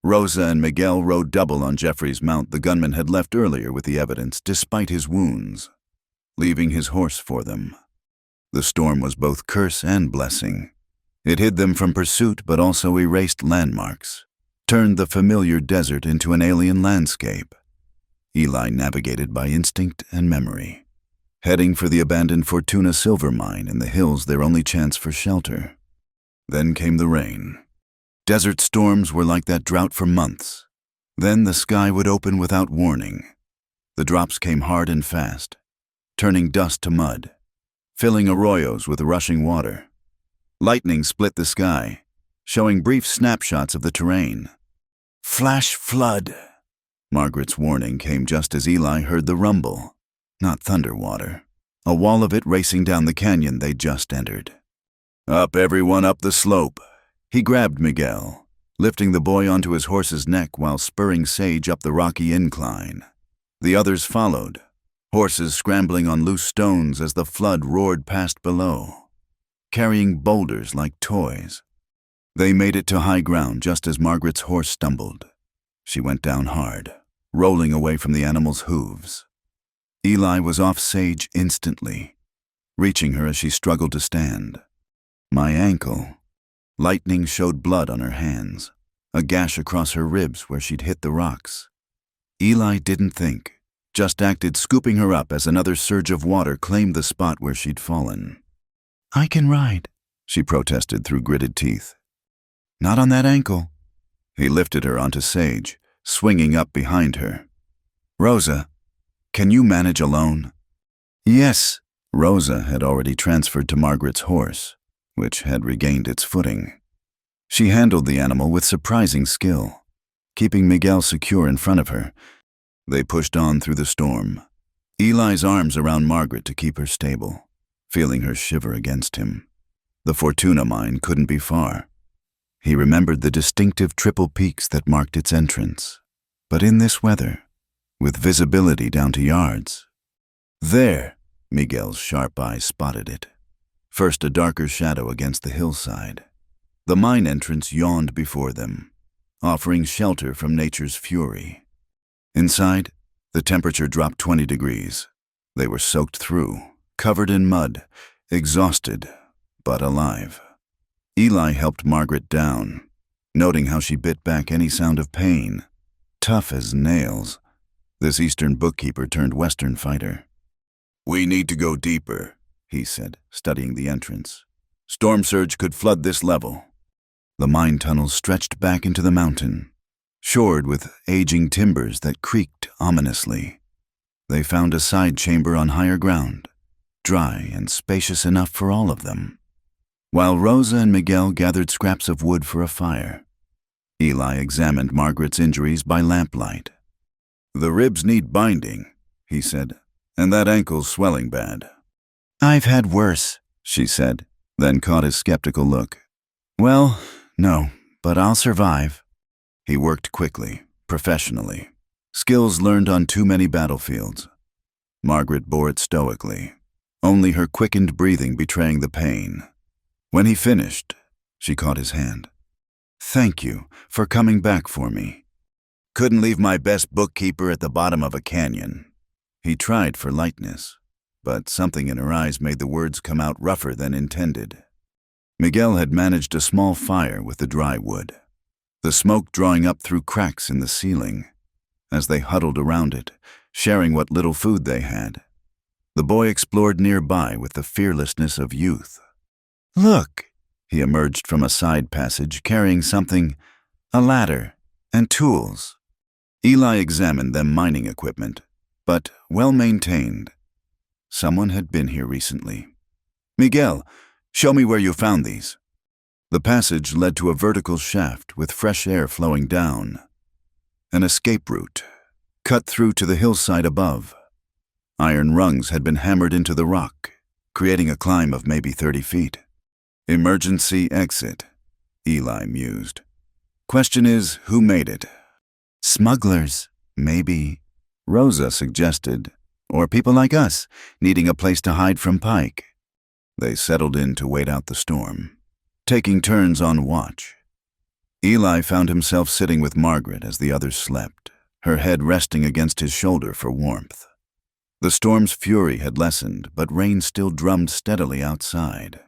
Rosa and Miguel rode double on Jeffrey's mount the gunman had left earlier with the evidence, despite his wounds, leaving his horse for them. The storm was both curse and blessing. It hid them from pursuit but also erased landmarks, turned the familiar desert into an alien landscape. Eli navigated by instinct and memory, heading for the abandoned Fortuna silver mine in the hills, their only chance for shelter. Then came the rain. Desert storms were like that drought for months. Then the sky would open without warning. The drops came hard and fast, turning dust to mud, filling arroyos with rushing water. Lightning split the sky, showing brief snapshots of the terrain. Flash flood! Margaret's warning came just as Eli heard the rumble. Not thunder water, a wall of it racing down the canyon they'd just entered. Up, everyone, up the slope. He grabbed Miguel, lifting the boy onto his horse's neck while spurring Sage up the rocky incline. The others followed, horses scrambling on loose stones as the flood roared past below, carrying boulders like toys. They made it to high ground just as Margaret's horse stumbled. She went down hard, rolling away from the animal's hooves. Eli was off Sage instantly, reaching her as she struggled to stand. My ankle. Lightning showed blood on her hands, a gash across her ribs where she'd hit the rocks. Eli didn't think, just acted, scooping her up as another surge of water claimed the spot where she'd fallen. I can ride, she protested through gritted teeth. Not on that ankle. He lifted her onto Sage, swinging up behind her. "Rosa, can you manage alone?" "Yes." Rosa had already transferred to Margaret's horse, which had regained its footing. She handled the animal with surprising skill, keeping Miguel secure in front of her. They pushed on through the storm, Eli's arms around Margaret to keep her stable, feeling her shiver against him. The Fortuna mine couldn't be far. He remembered the distinctive triple peaks that marked its entrance. But in this weather, with visibility down to yards. There, Miguel's sharp eyes spotted it. First a darker shadow against the hillside. The mine entrance yawned before them, offering shelter from nature's fury. Inside, the temperature dropped 20 degrees. They were soaked through, covered in mud, exhausted, but alive. Eli helped Margaret down, noting how she bit back any sound of pain. Tough as nails, this Eastern bookkeeper turned Western fighter. "We need to go deeper," he said, studying the entrance. "Storm surge could flood this level." The mine tunnels stretched back into the mountain, shored with aging timbers that creaked ominously. They found a side chamber on higher ground, dry and spacious enough for all of them. While Rosa and Miguel gathered scraps of wood for a fire, Eli examined Margaret's injuries by lamplight. "The ribs need binding," he said, "and that ankle's swelling bad." "I've had worse," she said, then caught his skeptical look. "Well, no, but I'll survive." He worked quickly, professionally, skills learned on too many battlefields. Margaret bore it stoically, only her quickened breathing betraying the pain. When he finished, she caught his hand. "Thank you for coming back for me." "Couldn't leave my best bookkeeper at the bottom of a canyon." He tried for lightness, but something in her eyes made the words come out rougher than intended. Miguel had managed a small fire with the dry wood, the smoke drawing up through cracks in the ceiling. As they huddled around it, sharing what little food they had, the boy explored nearby with the fearlessness of youth. "Look!" He emerged from a side passage carrying something, a ladder, and tools. Eli examined them mining equipment, but well-maintained. Someone had been here recently. "Miguel, show me where you found these." The passage led to a vertical shaft with fresh air flowing down. An escape route, cut through to the hillside above. Iron rungs had been hammered into the rock, creating a climb of maybe 30 feet. "Emergency exit," Eli mused. "Question is, who made it?" "Smugglers, maybe," Rosa suggested, "or people like us, needing a place to hide from Pike." They settled in to wait out the storm, taking turns on watch. Eli found himself sitting with Margaret as the others slept, her head resting against his shoulder for warmth. The storm's fury had lessened, but rain still drummed steadily outside.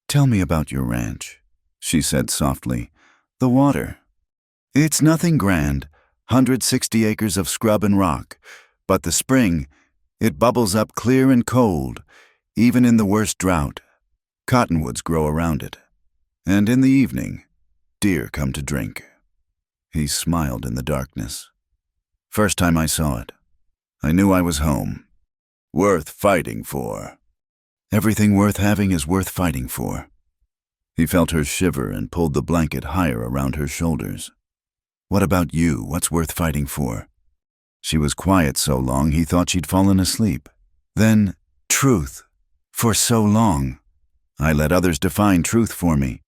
"Tell me about your ranch," she said softly. "The water." "It's nothing grand, 160 acres of scrub and rock, but the spring, it bubbles up clear and cold, even in the worst drought. Cottonwoods grow around it, and in the evening, deer come to drink." He smiled in the darkness. "First time I saw it, I knew I was home. Worth fighting for." "Everything worth having is worth fighting for." He felt her shiver and pulled the blanket higher around her shoulders. "What about you? What's worth fighting for?" She was quiet so long he thought she'd fallen asleep. Then, truth. For so long. I let others define truth for me.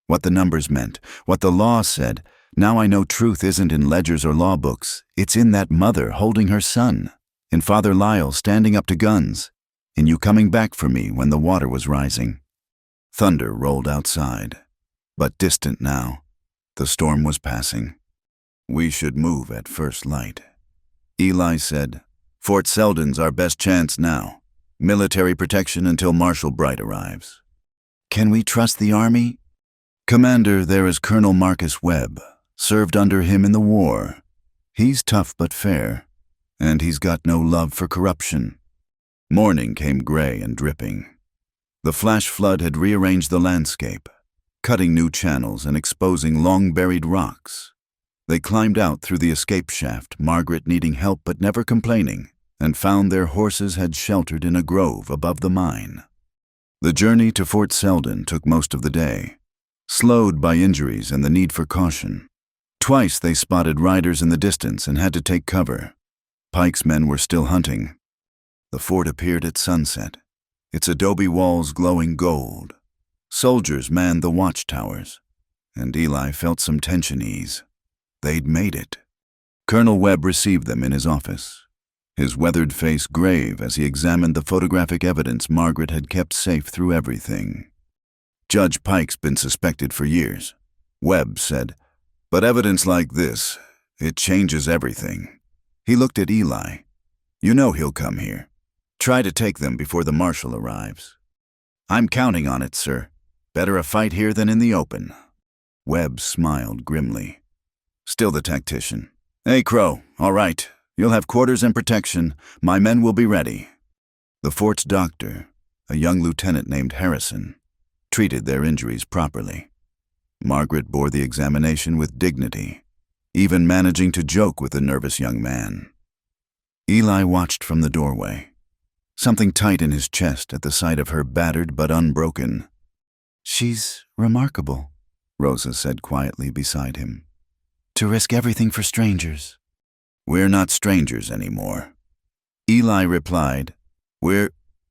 What the numbers meant, what the law said. Now I know truth isn't in ledgers or law books. It's in that mother holding her son, in Father Lyle standing up to guns, in you coming back for me when the water was rising. Thunder rolled outside, but distant now. The storm was passing. "We should move at first light." Eli said, "Fort Selden's our best chance now. Military protection until Marshal Bright arrives." "Can we trust the army?" "Commander, there is Colonel Marcus Webb. Served under him in the war. He's tough but fair, and he's got no love for corruption." Morning came gray and dripping. The flash flood had rearranged the landscape, cutting new channels and exposing long-buried rocks. They climbed out through the escape shaft, Margaret needing help but never complaining, and found their horses had sheltered in a grove above the mine. The journey to Fort Selden took most of the day, slowed by injuries and the need for caution. Twice they spotted riders in the distance and had to take cover. Pike's men were still hunting. The fort appeared at sunset, its adobe walls glowing gold. Soldiers manned the watchtowers, and Eli felt some tension ease. They'd made it. Colonel Webb received them in his office, his weathered face grave as he examined the photographic evidence Margaret had kept safe through everything. Judge Pike's been suspected for years, Webb said, but evidence like this, it changes everything. He looked at Eli. You know he'll come here. Try to take them before the marshal arrives. I'm counting on it, sir. Better a fight here than in the open. Webb smiled grimly. Still the tactician. Hey, Crow, all right. You'll have quarters and protection. My men will be ready. The fort's doctor, a young lieutenant named Harrison, treated their injuries properly. Margaret bore the examination with dignity, even managing to joke with the nervous young man. Eli watched from the doorway, something tight in his chest at the sight of her battered but unbroken. She's remarkable, Rosa said quietly beside him. To risk everything for strangers. We're not strangers anymore. Eli replied,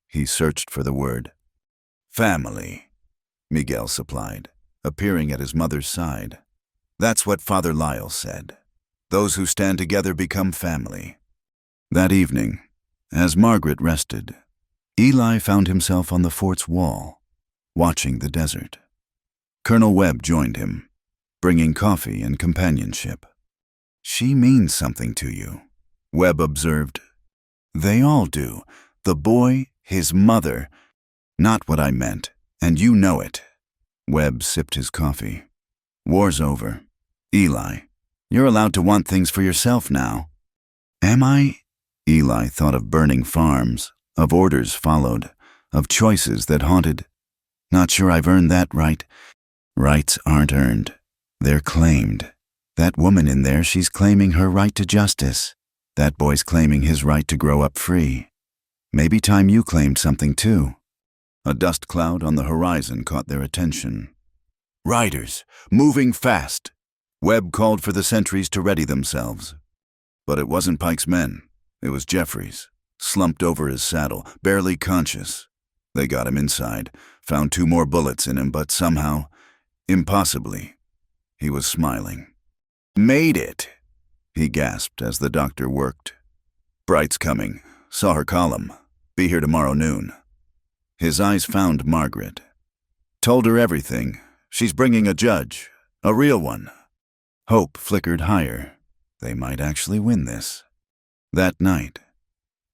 He searched for the word. Family, Miguel supplied, appearing at his mother's side. That's what Father Lyle said. Those who stand together become family. That evening, as Margaret rested, Eli found himself on the fort's wall, watching the desert. Colonel Webb joined him, bringing coffee and companionship. She means something to you, Webb observed. They all do. The boy, his mother. Not what I meant, and you know it. Webb sipped his coffee. War's over. Eli, you're allowed to want things for yourself now. Am I? Eli thought of burning farms, of orders followed, of choices that haunted. Not sure I've earned that right. Rights aren't earned. They're claimed. That woman in there, she's claiming her right to justice. That boy's claiming his right to grow up free. Maybe time you claimed something too. A dust cloud on the horizon caught their attention. Riders, moving fast. Webb called for the sentries to ready themselves. But it wasn't Pike's men. It was Jeffries, slumped over his saddle, barely conscious. They got him inside, found 2 more bullets in him, but somehow, impossibly, he was smiling. Made it, he gasped as the doctor worked. Bright's coming. Saw her column. Be here tomorrow noon. His eyes found Margaret. Told her everything. She's bringing a judge. A real one. Hope flickered higher. They might actually win this. That night,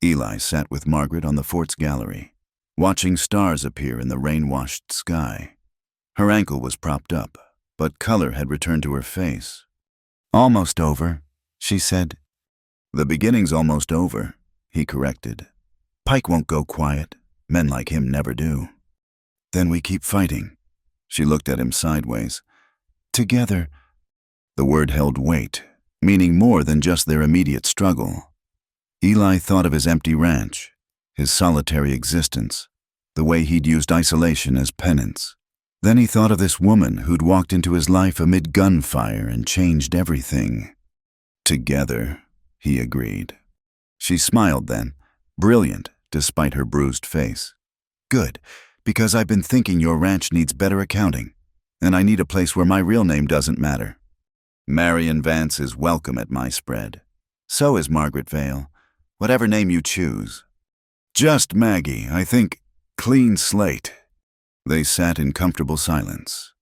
Eli sat with Margaret on the fort's gallery, watching stars appear in the rain-washed sky. Her ankle was propped up, but color had returned to her face. Almost over, she said. The beginning's almost over, he corrected. Pike won't go quiet. Men like him never do. Then we keep fighting. She looked at him sideways. Together. The word held weight, meaning more than just their immediate struggle. Eli thought of his empty ranch, his solitary existence, the way he'd used isolation as penance. Then he thought of this woman who'd walked into his life amid gunfire and changed everything. Together, he agreed. She smiled then, brilliant despite her bruised face. Good, because I've been thinking your ranch needs better accounting, and I need a place where my real name doesn't matter. Marion Vance is welcome at my spread. So is Margaret Vale, whatever name you choose. Just Maggie, I think. Clean slate. They sat in comfortable silence.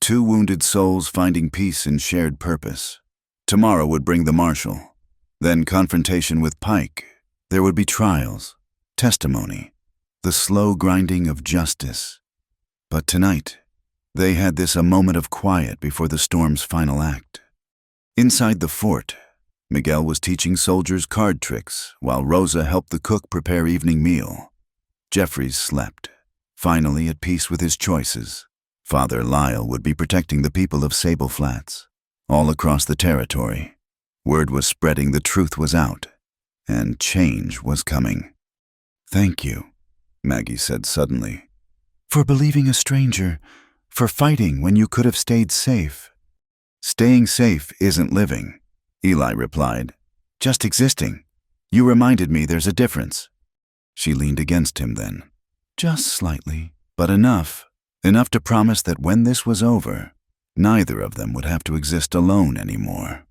2 wounded souls finding peace in shared purpose. Tomorrow would bring the marshal. Then confrontation with Pike. There would be trials, testimony, the slow grinding of justice. But tonight, they had a moment of quiet before the storm's final act. Inside the fort, Miguel was teaching soldiers card tricks while Rosa helped the cook prepare evening meal. Jeffries slept, finally at peace with his choices. Father Lyle would be protecting the people of Sable Flats. All across the territory, word was spreading the truth was out, and change was coming. "Thank you," Maggie said suddenly, "for believing a stranger, for fighting when you could have stayed safe." "Staying safe isn't living," Eli replied. "Just existing. You reminded me there's a difference." She leaned against him then. "Just slightly, but enough. Enough to promise that when this was over, neither of them would have to exist alone anymore."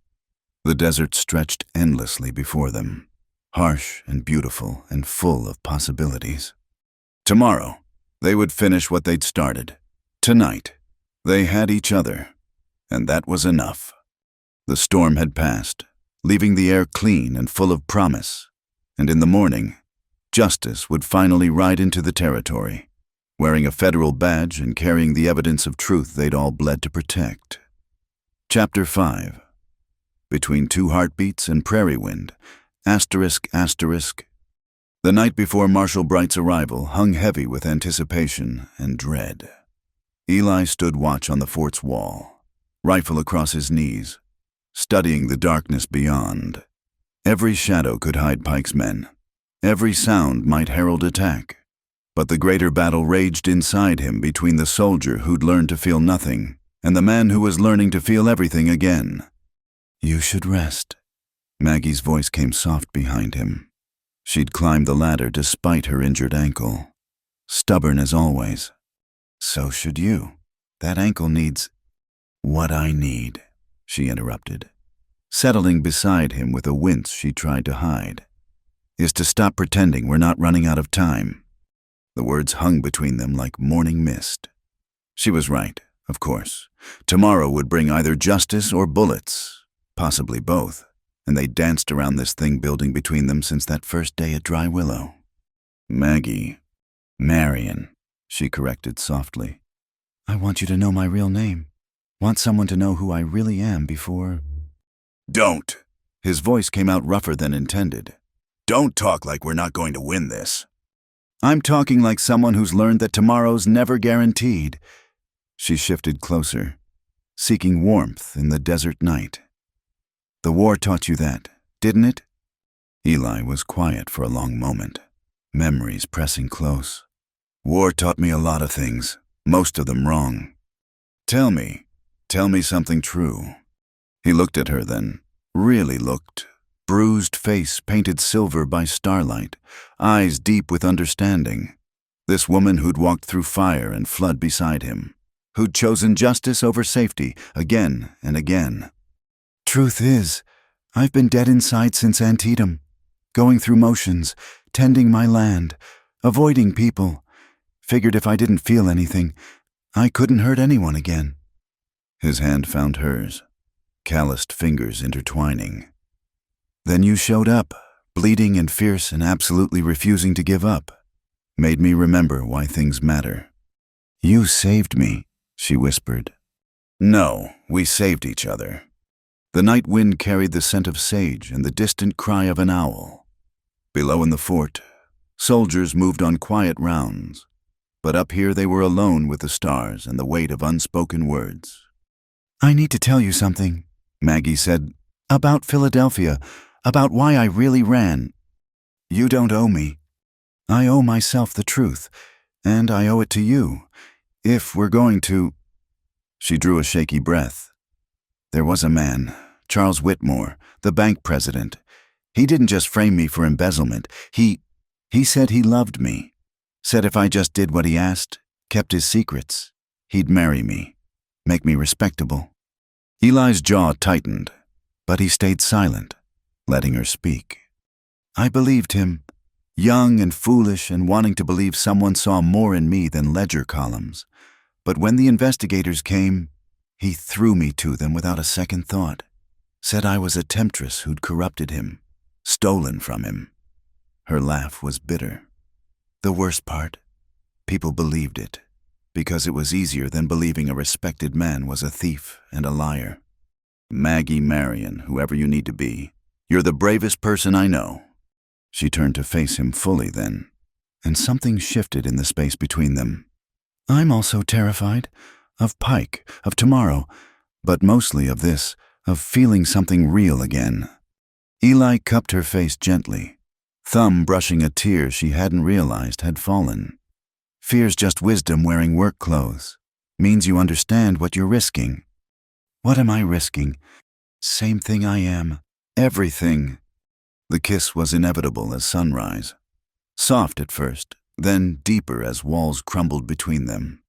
The desert stretched endlessly before them, harsh and beautiful and full of possibilities. Tomorrow, they would finish what they'd started. Tonight, they had each other, and that was enough. The storm had passed, leaving the air clean and full of promise, and in the morning, justice would finally ride into the territory, wearing a federal badge and carrying the evidence of truth they'd all bled to protect. Chapter 5. Between Two Heartbeats and Prairie Wind, ****. The night before Marshal Bright's arrival hung heavy with anticipation and dread. Eli stood watch on the fort's wall, rifle across his knees, studying the darkness beyond. Every shadow could hide Pike's men. Every sound might herald attack. But the greater battle raged inside him between the soldier who'd learned to feel nothing and the man who was learning to feel everything again. "You should rest." Maggie's voice came soft behind him. She'd climbed the ladder despite her injured ankle. Stubborn as always. "So should you. That ankle needs—" "What I need," she interrupted, settling beside him with a wince she tried to hide, "is to stop pretending we're not running out of time." The words hung between them like morning mist. She was right, of course. Tomorrow would bring either justice or bullets, possibly both, and they danced around this thing building between them since that first day at Dry Willow. "Maggie. Marion," she corrected softly. "I want you to know my real name. Want someone to know who I really am before—" "Don't!" His voice came out rougher than intended. "Don't talk like we're not going to win this." "I'm talking like someone who's learned that tomorrow's never guaranteed." She shifted closer, seeking warmth in the desert night. "The war taught you that, didn't it?" Eli was quiet for a long moment, memories pressing close. "War taught me a lot of things, most of them wrong." Tell me something true." He looked at her then, really looked. Bruised face painted silver by starlight, eyes deep with understanding. This woman who'd walked through fire and flood beside him, who'd chosen justice over safety again and again. "Truth is, I've been dead inside since Antietam, going through motions, tending my land, avoiding people. Figured if I didn't feel anything, I couldn't hurt anyone again." His hand found hers, calloused fingers intertwining. "Then you showed up, bleeding and fierce and absolutely refusing to give up. Made me remember why things matter." "You saved me," she whispered. "No, we saved each other." The night wind carried the scent of sage and the distant cry of an owl. Below in the fort, soldiers moved on quiet rounds, but up here they were alone with the stars and the weight of unspoken words. "I need to tell you something," Maggie said, "about Philadelphia, about why I really ran." "You don't owe me. I owe myself the truth, and I owe it to you, if we're going to—" She drew a shaky breath. "There was a man, Charles Whitmore, the bank president. He didn't just frame me for embezzlement. He said he loved me. Said if I just did what he asked, kept his secrets, he'd marry me, make me respectable." Eli's jaw tightened, but he stayed silent, letting her speak. "I believed him, young and foolish and wanting to believe someone saw more in me than ledger columns. But when the investigators came, he threw me to them without a second thought. Said I was a temptress who'd corrupted him, stolen from him." Her laugh was bitter. "The worst part, people believed it, because it was easier than believing a respected man was a thief and a liar. Maggie Marion, whoever you need to be, you're the bravest person I know." She turned to face him fully then, and something shifted in the space between them. "I'm also terrified, of Pike, of tomorrow, but mostly of this, of feeling something real again. Eli cupped her face gently, thumb brushing a tear she hadn't realized had fallen. Fear's just wisdom wearing work clothes. Means you understand what you're risking. What am I risking? Same thing I am. Everything. The kiss was inevitable as sunrise. Soft at first, then deeper as walls crumbled between them.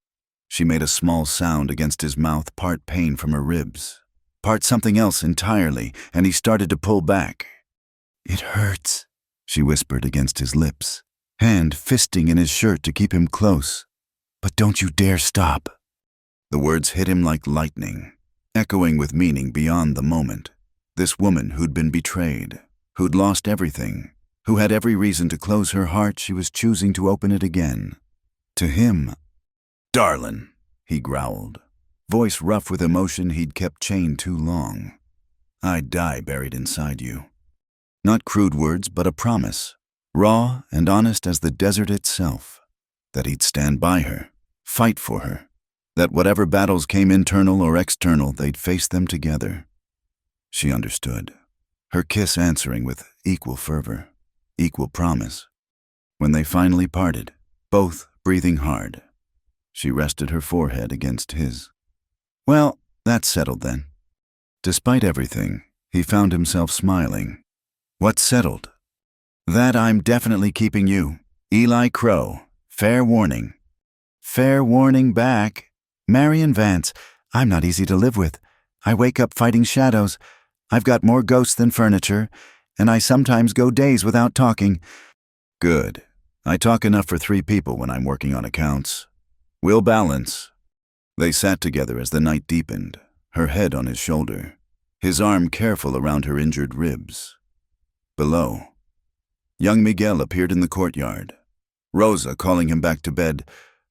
She made a small sound against his mouth, part pain from her ribs, part something else entirely, and he started to pull back. It hurts, she whispered against his lips, hand fisting in his shirt to keep him close. But don't you dare stop. The words hit him like lightning, echoing with meaning beyond the moment. This woman who'd been betrayed, who'd lost everything, who had every reason to close her heart, she was choosing to open it again. To him. Darlin, he growled, voice rough with emotion he'd kept chained too long. I'd die buried inside you. Not crude words, but a promise, raw and honest as the desert itself, that he'd stand by her, fight for her, that whatever battles came internal or external, they'd face them together. She understood, her kiss answering with equal fervor, equal promise. When they finally parted, both breathing hard, she rested her forehead against his. Well, that's settled then. Despite everything, he found himself smiling. What's settled? That I'm definitely keeping you. Eli Crow. Fair warning. Fair warning back. Marion Vance. I'm not easy to live with. I wake up fighting shadows. I've got more ghosts than furniture, and I sometimes go days without talking. Good. I talk enough for 3 people when I'm working on accounts. We'll balance. They sat together as the night deepened, her head on his shoulder, his arm careful around her injured ribs. Below, young Miguel appeared in the courtyard. Rosa calling him back to bed,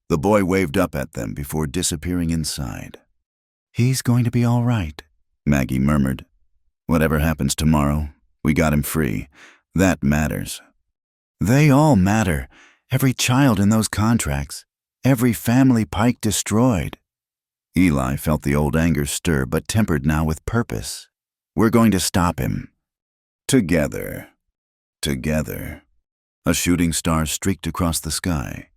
the boy waved up at them before disappearing inside. He's going to be all right, Maggie murmured. Whatever happens tomorrow, we got him free. That matters. They all matter. Every child in those contracts. Every family Pike destroyed. Eli felt the old anger stir, but tempered now with purpose. We're going to stop him. Together. Together. A shooting star streaked across the sky,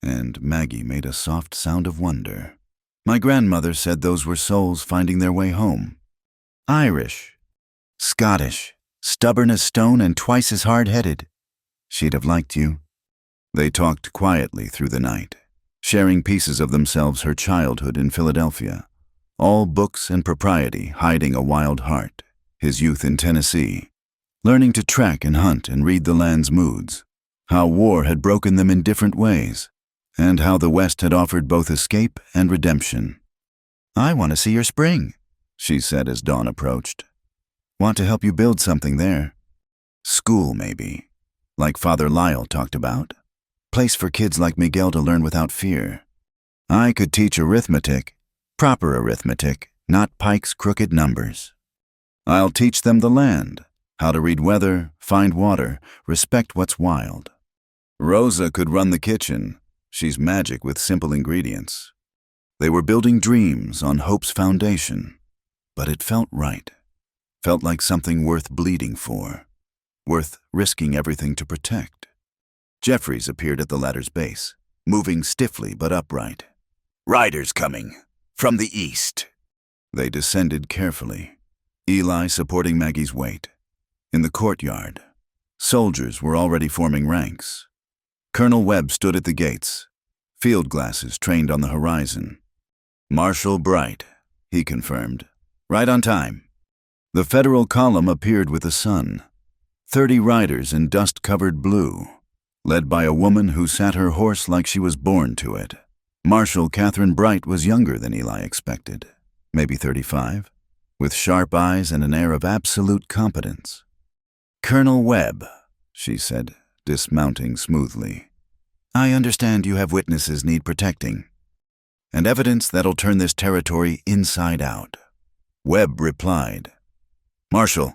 and Maggie made a soft sound of wonder. My grandmother said those were souls finding their way home. Irish. Scottish. Stubborn as stone and twice as hard-headed. She'd have liked you. They talked quietly through the night, sharing pieces of themselves, her childhood in Philadelphia, all books and propriety hiding a wild heart, his youth in Tennessee, learning to track and hunt and read the land's moods, how war had broken them in different ways, and how the West had offered both escape and redemption. I want to see your spring, she said as dawn approached. Want to help you build something there. School, maybe, like Father Lyle talked about. Place for kids like Miguel to learn without fear. I could teach arithmetic, proper arithmetic, not Pike's crooked numbers. I'll teach them the land, how to read weather, find water, respect what's wild. Rosa could run the kitchen. She's magic with simple ingredients. They were building dreams on hope's foundation, but it felt right. Felt like something worth bleeding for, worth risking everything to protect. Jeffries appeared at the ladder's base, moving stiffly but upright. Riders coming, from the east. They descended carefully, Eli supporting Maggie's weight. In the courtyard, soldiers were already forming ranks. Colonel Webb stood at the gates, field glasses trained on the horizon. Marshal Bright, he confirmed. Right on time. The federal column appeared with the sun. 30 riders in dust-covered blue, led by a woman who sat her horse like she was born to it. Marshal Catherine Bright was younger than Eli expected, maybe 35, with sharp eyes and an air of absolute competence. Colonel Webb, she said, dismounting smoothly. I understand you have witnesses need protecting, and evidence that'll turn this territory inside out. Webb replied, Marshal,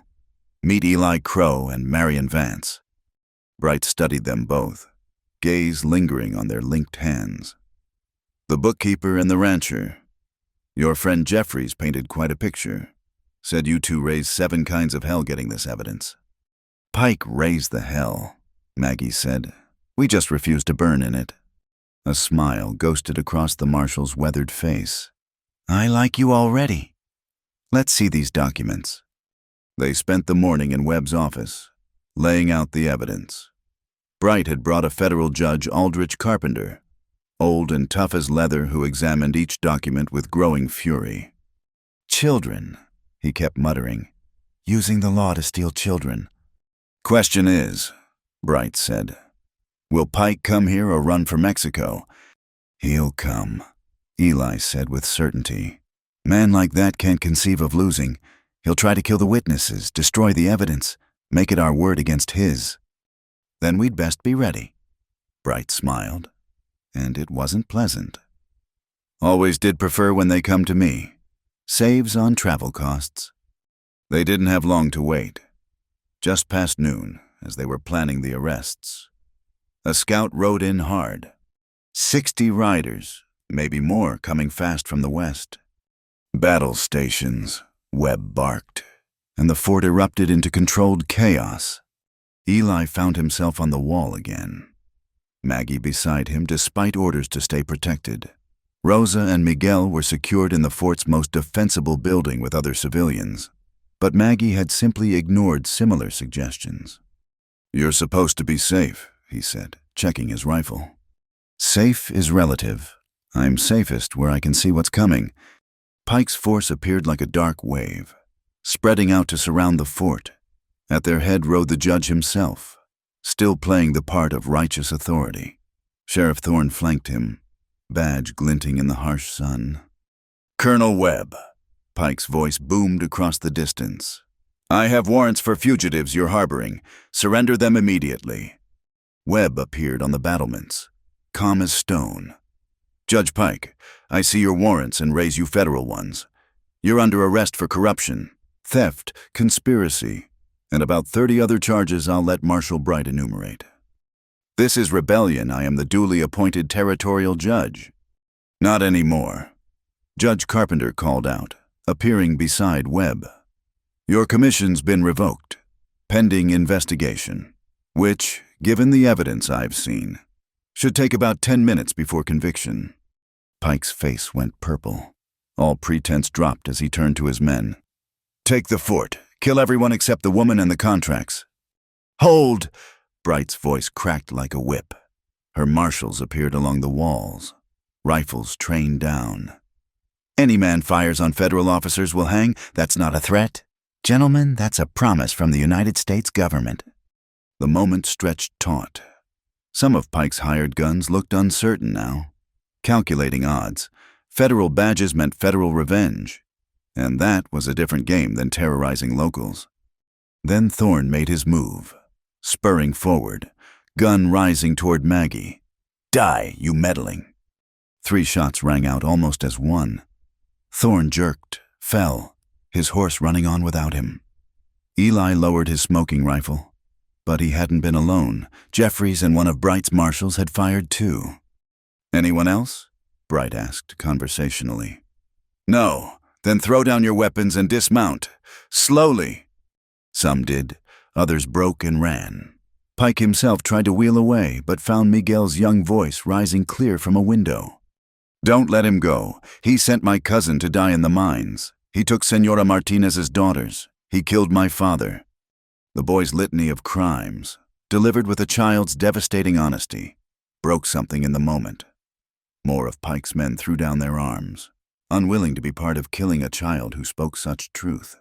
meet Eli Crow and Marion Vance. Bright studied them both, gaze lingering on their linked hands. The bookkeeper and the rancher. Your friend Jeffries painted quite a picture. Said you two raised 7 kinds of hell getting this evidence. Pike raised the hell, Maggie said. We just refused to burn in it. A smile ghosted across the marshal's weathered face. I like you already. Let's see these documents. They spent the morning in Webb's office, laying out the evidence. Bright had brought a federal judge, Aldrich Carpenter, old and tough as leather, who examined each document with growing fury. Children, he kept muttering, using the law to steal children. Question is, Bright said, will Pike come here or run for Mexico? He'll come, Eli said with certainty. Man like that can't conceive of losing. He'll try to kill the witnesses, destroy the evidence, make it our word against his. Then we'd best be ready. Bright smiled, and it wasn't pleasant. Always did prefer when they come to me. Saves on travel costs. They didn't have long to wait. Just past noon, as they were planning the arrests. A scout rode in hard. 60 riders, maybe more, coming fast from the west. Battle stations, Webb barked, and the fort erupted into controlled chaos. Eli found himself on the wall again. Maggie beside him, despite orders to stay protected. Rosa and Miguel were secured in the fort's most defensible building with other civilians, but Maggie had simply ignored similar suggestions. You're supposed to be safe, he said, checking his rifle. Safe is relative. I'm safest where I can see what's coming. Pike's force appeared like a dark wave, spreading out to surround the fort. At their head rode the judge himself, still playing the part of righteous authority. Sheriff Thorne flanked him, badge glinting in the harsh sun. Colonel Webb, Pike's voice boomed across the distance. I have warrants for fugitives you're harboring. Surrender them immediately. Webb appeared on the battlements, calm as stone. Judge Pike, I see your warrants and raise you federal ones. You're under arrest for corruption, theft, conspiracy, and about 30 other charges I'll let Marshal Bright enumerate. This is rebellion. I am the duly appointed territorial judge. Not anymore. Judge Carpenter called out, appearing beside Webb. Your commission's been revoked, pending investigation, which, given the evidence I've seen, should take about 10 minutes before conviction. Pike's face went purple. All pretense dropped as he turned to his men. Take the fort. Kill everyone except the woman and the contracts. Hold! Bright's voice cracked like a whip. Her marshals appeared along the walls, rifles trained down. Any man fires on federal officers will hang. That's not a threat. Gentlemen, that's a promise from the United States government. The moment stretched taut. Some of Pike's hired guns looked uncertain now. Calculating odds, federal badges meant federal revenge, and that was a different game than terrorizing locals. Then Thorne made his move, spurring forward, gun rising toward Maggie. Die, you meddling! 3 shots rang out almost as one. Thorne jerked, fell, his horse running on without him. Eli lowered his smoking rifle, but he hadn't been alone. Jeffries and one of Bright's marshals had fired too. Anyone else? Bright asked conversationally. No, then throw down your weapons and dismount. Slowly. Some did, others broke and ran. Pike himself tried to wheel away, but found Miguel's young voice rising clear from a window. Don't let him go. He sent my cousin to die in the mines. He took Senora Martinez's daughters. He killed my father. The boy's litany of crimes, delivered with a child's devastating honesty, broke something in the moment. More of Pike's men threw down their arms, unwilling to be part of killing a child who spoke such truth.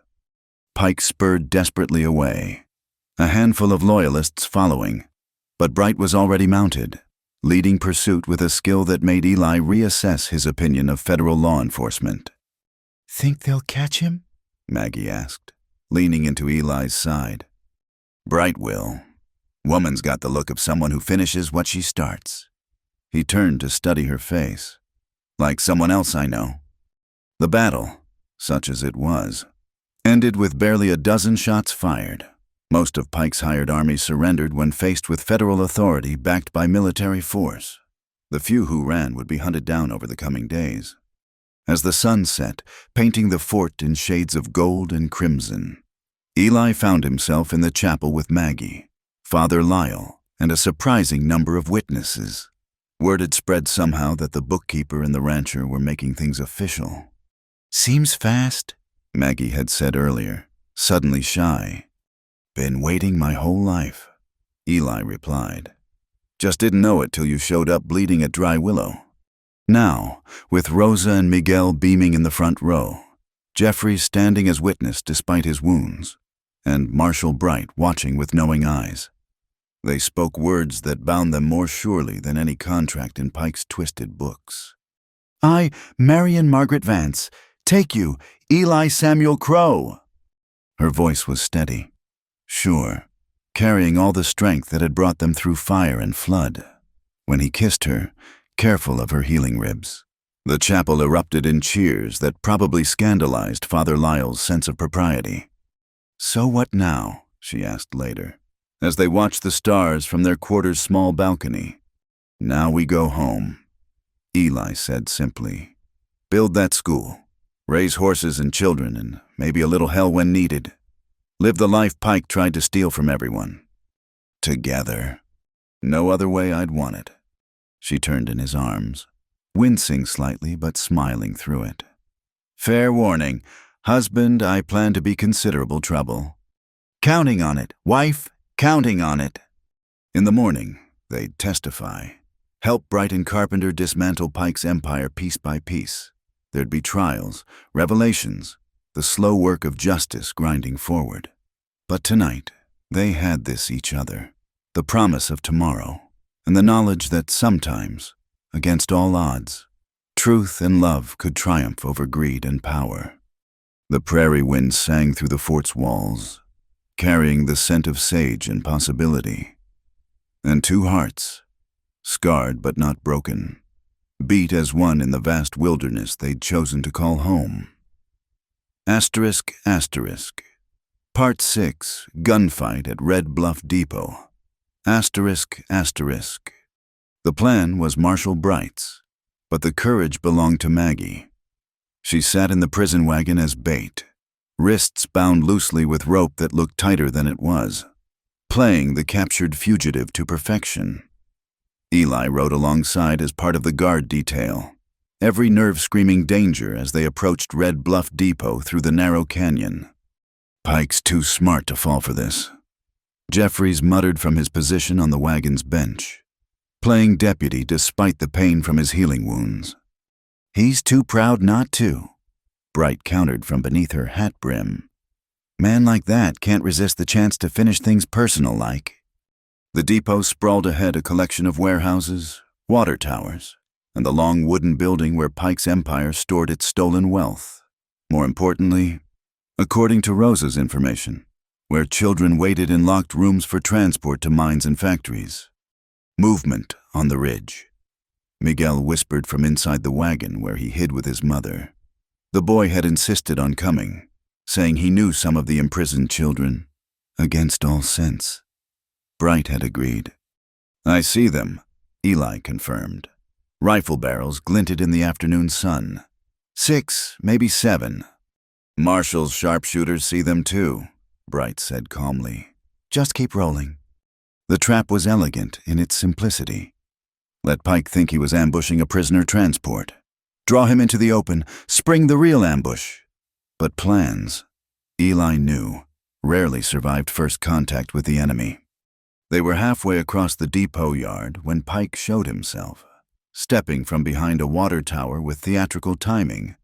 Pike spurred desperately away, a handful of loyalists following, but Bright was already mounted, leading pursuit with a skill that made Eli reassess his opinion of federal law enforcement. Think they'll catch him? Maggie asked, leaning into Eli's side. Bright will. Woman's got the look of someone who finishes what she starts. He turned to study her face. Like someone else I know. The battle, such as it was, ended with barely a dozen shots fired. Most of Pike's hired army surrendered when faced with federal authority backed by military force. The few who ran would be hunted down over the coming days. as the sun set, painting the fort in shades of gold and crimson. Eli found himself in the chapel with Maggie, Father Lyle, and a surprising number of witnesses. Word had spread somehow that the bookkeeper and the rancher were making things official. "Seems fast," Maggie had said earlier, suddenly shy. "Been waiting my whole life," Eli replied. "Just didn't know it till you showed up bleeding at Dry Willow." Now, with Rosa and Miguel beaming in the front row, Jeffrey standing as witness despite his wounds, and Marshall Bright watching with knowing eyes, they spoke words that bound them more surely than any contract in Pike's twisted books. "I, Marion Margaret Vance, take you, Eli Samuel Crow." Her voice was steady, sure, carrying all the strength that had brought them through fire and flood. When he kissed her, careful of her healing ribs, the chapel erupted in cheers that probably scandalized Father Lyle's sense of propriety. "So what now?" she asked later, as they watched the stars from their quarter's small balcony. "Now we go home," Eli said simply. "Build that school, raise horses and children, and maybe a little hell when needed. Live the life Pike tried to steal from everyone. Together. No other way I'd want it." She turned in his arms, wincing slightly but smiling through it. "Fair warning, husband, I plan to be considerable trouble. Counting on it, wife, counting on it." In the morning, they'd testify, help Bright and Carpenter dismantle Pike's empire piece by piece. There'd be trials, revelations, the slow work of justice grinding forward. But tonight, they had this each other, the promise of tomorrow, and the knowledge that sometimes, against all odds, truth and love could triumph over greed and power. The prairie wind sang through the fort's walls, carrying the scent of sage and possibility. And two hearts, scarred but not broken, beat as one in the vast wilderness they'd chosen to call home. Asterisk, asterisk. Part 6, Gunfight at Red Bluff Depot. Asterisk, asterisk. The plan was Marshall Bright's, but the courage belonged to Maggie. She sat in the prison wagon as bait, wrists bound loosely with rope that looked tighter than it was, playing the captured fugitive to perfection. Eli rode alongside as part of the guard detail, every nerve screaming danger as they approached Red Bluff Depot through the narrow canyon. "Pike's too smart to fall for this," Jeffries muttered from his position on the wagon's bench, playing deputy despite the pain from his healing wounds. "He's too proud not to," Bright countered from beneath her hat brim. "Man like that can't resist the chance to finish things personal-like." The depot sprawled ahead, a collection of warehouses, water towers, and the long wooden building where Pike's empire stored its stolen wealth. More importantly, according to Rosa's information, where children waited in locked rooms for transport to mines and factories. Movement on the ridge. Miguel whispered from inside the wagon where he hid with his mother. The boy had insisted on coming, saying he knew some of the imprisoned children, against all sense. Bright had agreed. "I see them," Eli confirmed. Rifle barrels glinted in the afternoon sun. 6, maybe 7. "Marshall's sharpshooters see them too," Bright said calmly. "Just keep rolling." The trap was elegant in its simplicity. Let Pike think he was ambushing a prisoner transport. Draw him into the open, spring the real ambush. But plans, Eli knew, rarely survived first contact with the enemy. They were halfway across the depot yard when Pike showed himself, stepping from behind a water tower with theatrical timing.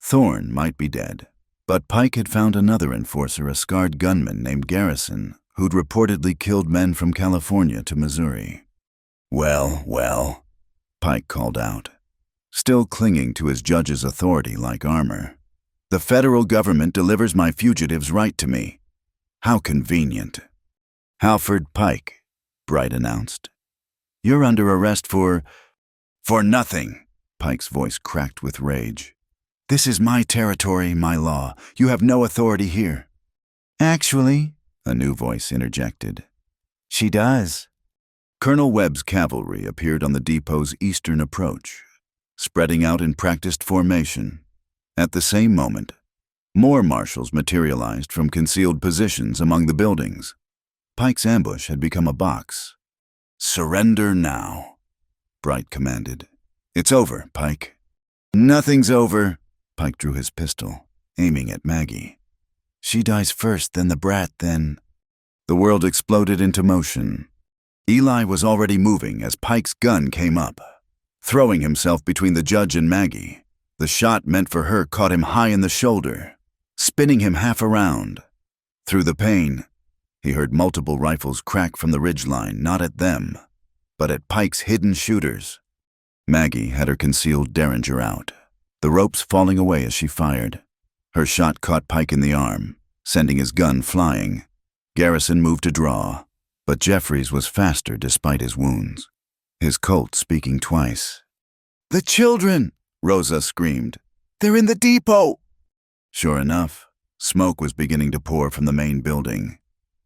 Thorne might be dead, but Pike had found another enforcer, a scarred gunman named Garrison, who'd reportedly killed men from California to Missouri. "Well, well," Pike called out, still clinging to his judge's authority like armor. "The federal government delivers my fugitives right to me. How convenient." "Halford Pike," Bright announced. "You're under arrest for nothing," Pike's voice cracked with rage. "This is my territory, my law. You have no authority here." "Actually," a new voice interjected, "she does." Colonel Webb's cavalry appeared on the depot's eastern approach, spreading out in practiced formation. At the same moment, more marshals materialized from concealed positions among the buildings. Pike's ambush had become a box. "Surrender now," Bright commanded. "It's over, Pike." "Nothing's over." Pike drew his pistol, aiming at Maggie. "She dies first, then the brat, then—" The world exploded into motion. Eli was already moving as Pike's gun came up, throwing himself between the judge and Maggie. The shot meant for her caught him high in the shoulder, spinning him half around. Through the pain, he heard multiple rifles crack from the ridgeline, not at them, but at Pike's hidden shooters. Maggie had her concealed derringer out, the ropes falling away as she fired. Her shot caught Pike in the arm, sending his gun flying. Garrison moved to draw, but Jeffries was faster despite his wounds, his Colt speaking twice. "The children!" Rosa screamed. "They're in the depot!" Sure enough, smoke was beginning to pour from the main building.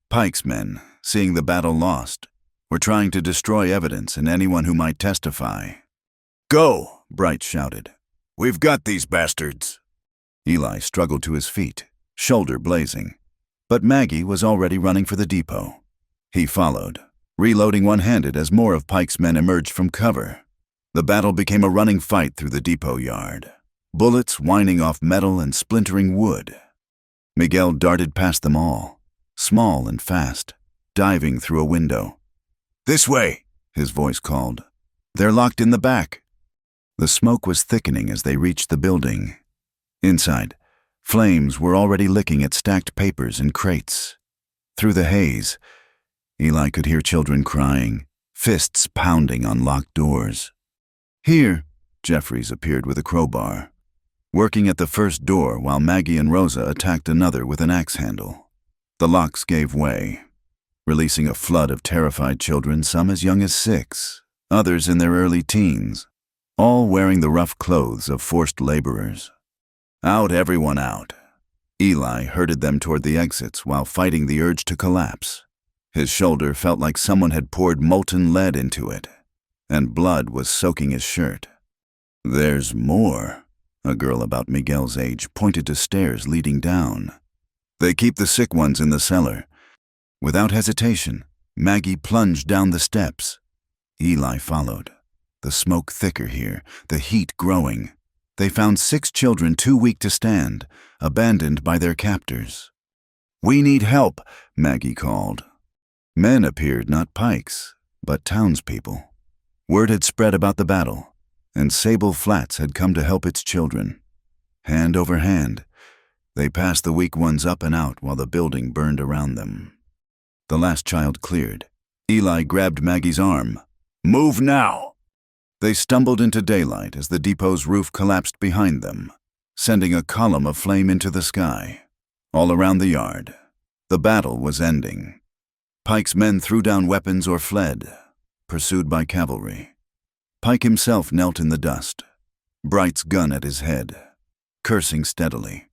Pike's men, seeing the battle lost, were trying to destroy evidence and anyone who might testify. "Go!" Bright shouted. "We've got these bastards!" Eli struggled to his feet, shoulder blazing, but Maggie was already running for the depot. He followed, reloading one-handed as more of Pike's men emerged from cover. The battle became a running fight through the depot yard, bullets whining off metal and splintering wood. Miguel darted past them all, small and fast, diving through a window. "This way," his voice called. "They're locked in the back." The smoke was thickening as they reached the building. Inside, flames were already licking at stacked papers and crates. Through the haze, Eli could hear children crying, fists pounding on locked doors. "Here," Jeffries appeared with a crowbar, working at the first door while Maggie and Rosa attacked another with an axe handle. The locks gave way, releasing a flood of terrified children, some as young as 6, others in their early teens, all wearing the rough clothes of forced laborers. "Out, everyone out." Eli herded them toward the exits while fighting the urge to collapse. His shoulder felt like someone had poured molten lead into it, and blood was soaking his shirt. "There's more," a girl about Miguel's age pointed to stairs leading down. "They keep the sick ones in the cellar." Without hesitation, Maggie plunged down the steps. Eli followed, the smoke thicker here, the heat growing. They found 6 children too weak to stand, abandoned by their captors. "We need help," Maggie called. Men appeared, not Pikes, but townspeople. Word had spread about the battle, and Sable Flats had come to help its children. Hand over hand, they passed the weak ones up and out while the building burned around them. The last child cleared. Eli grabbed Maggie's arm. "Move now!" They stumbled into daylight as the depot's roof collapsed behind them, sending a column of flame into the sky. All around the yard, the battle was ending. Pike's men threw down weapons or fled, pursued by cavalry. Pike himself knelt in the dust, Bright's gun at his head, cursing steadily.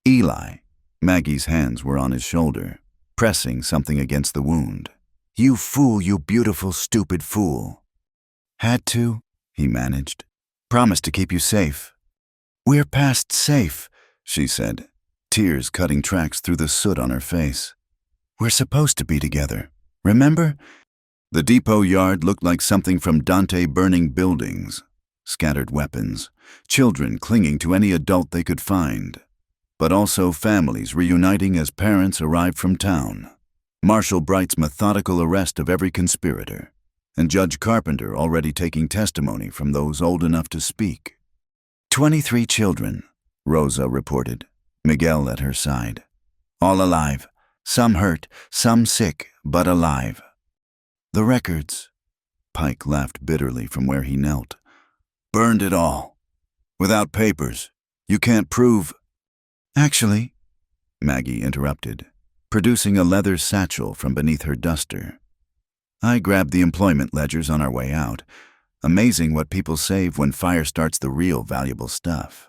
Eli, Maggie's hands were on his shoulder, pressing something against the wound. "You fool, you beautiful, stupid fool." "Had to," he managed. "Promised to keep you safe." "We're past safe," she said, tears cutting tracks through the soot on her face. "We're supposed to be together, remember?" The depot yard looked like something from Dante burning buildings, scattered weapons, children clinging to any adult they could find, but also families reuniting as parents arrived from town. Marshal Bright's methodical arrest of every conspirator, and Judge Carpenter already taking testimony from those old enough to speak. 23 children, Rosa reported, Miguel at her side. "All alive. Some hurt, some sick, but alive." "The records," Pike laughed bitterly from where he knelt. "Burned it all. Without papers. You can't prove—" "Actually," Maggie interrupted, producing a leather satchel from beneath her duster. "I grabbed the employment ledgers on our way out. Amazing what people save when fire starts the real valuable stuff."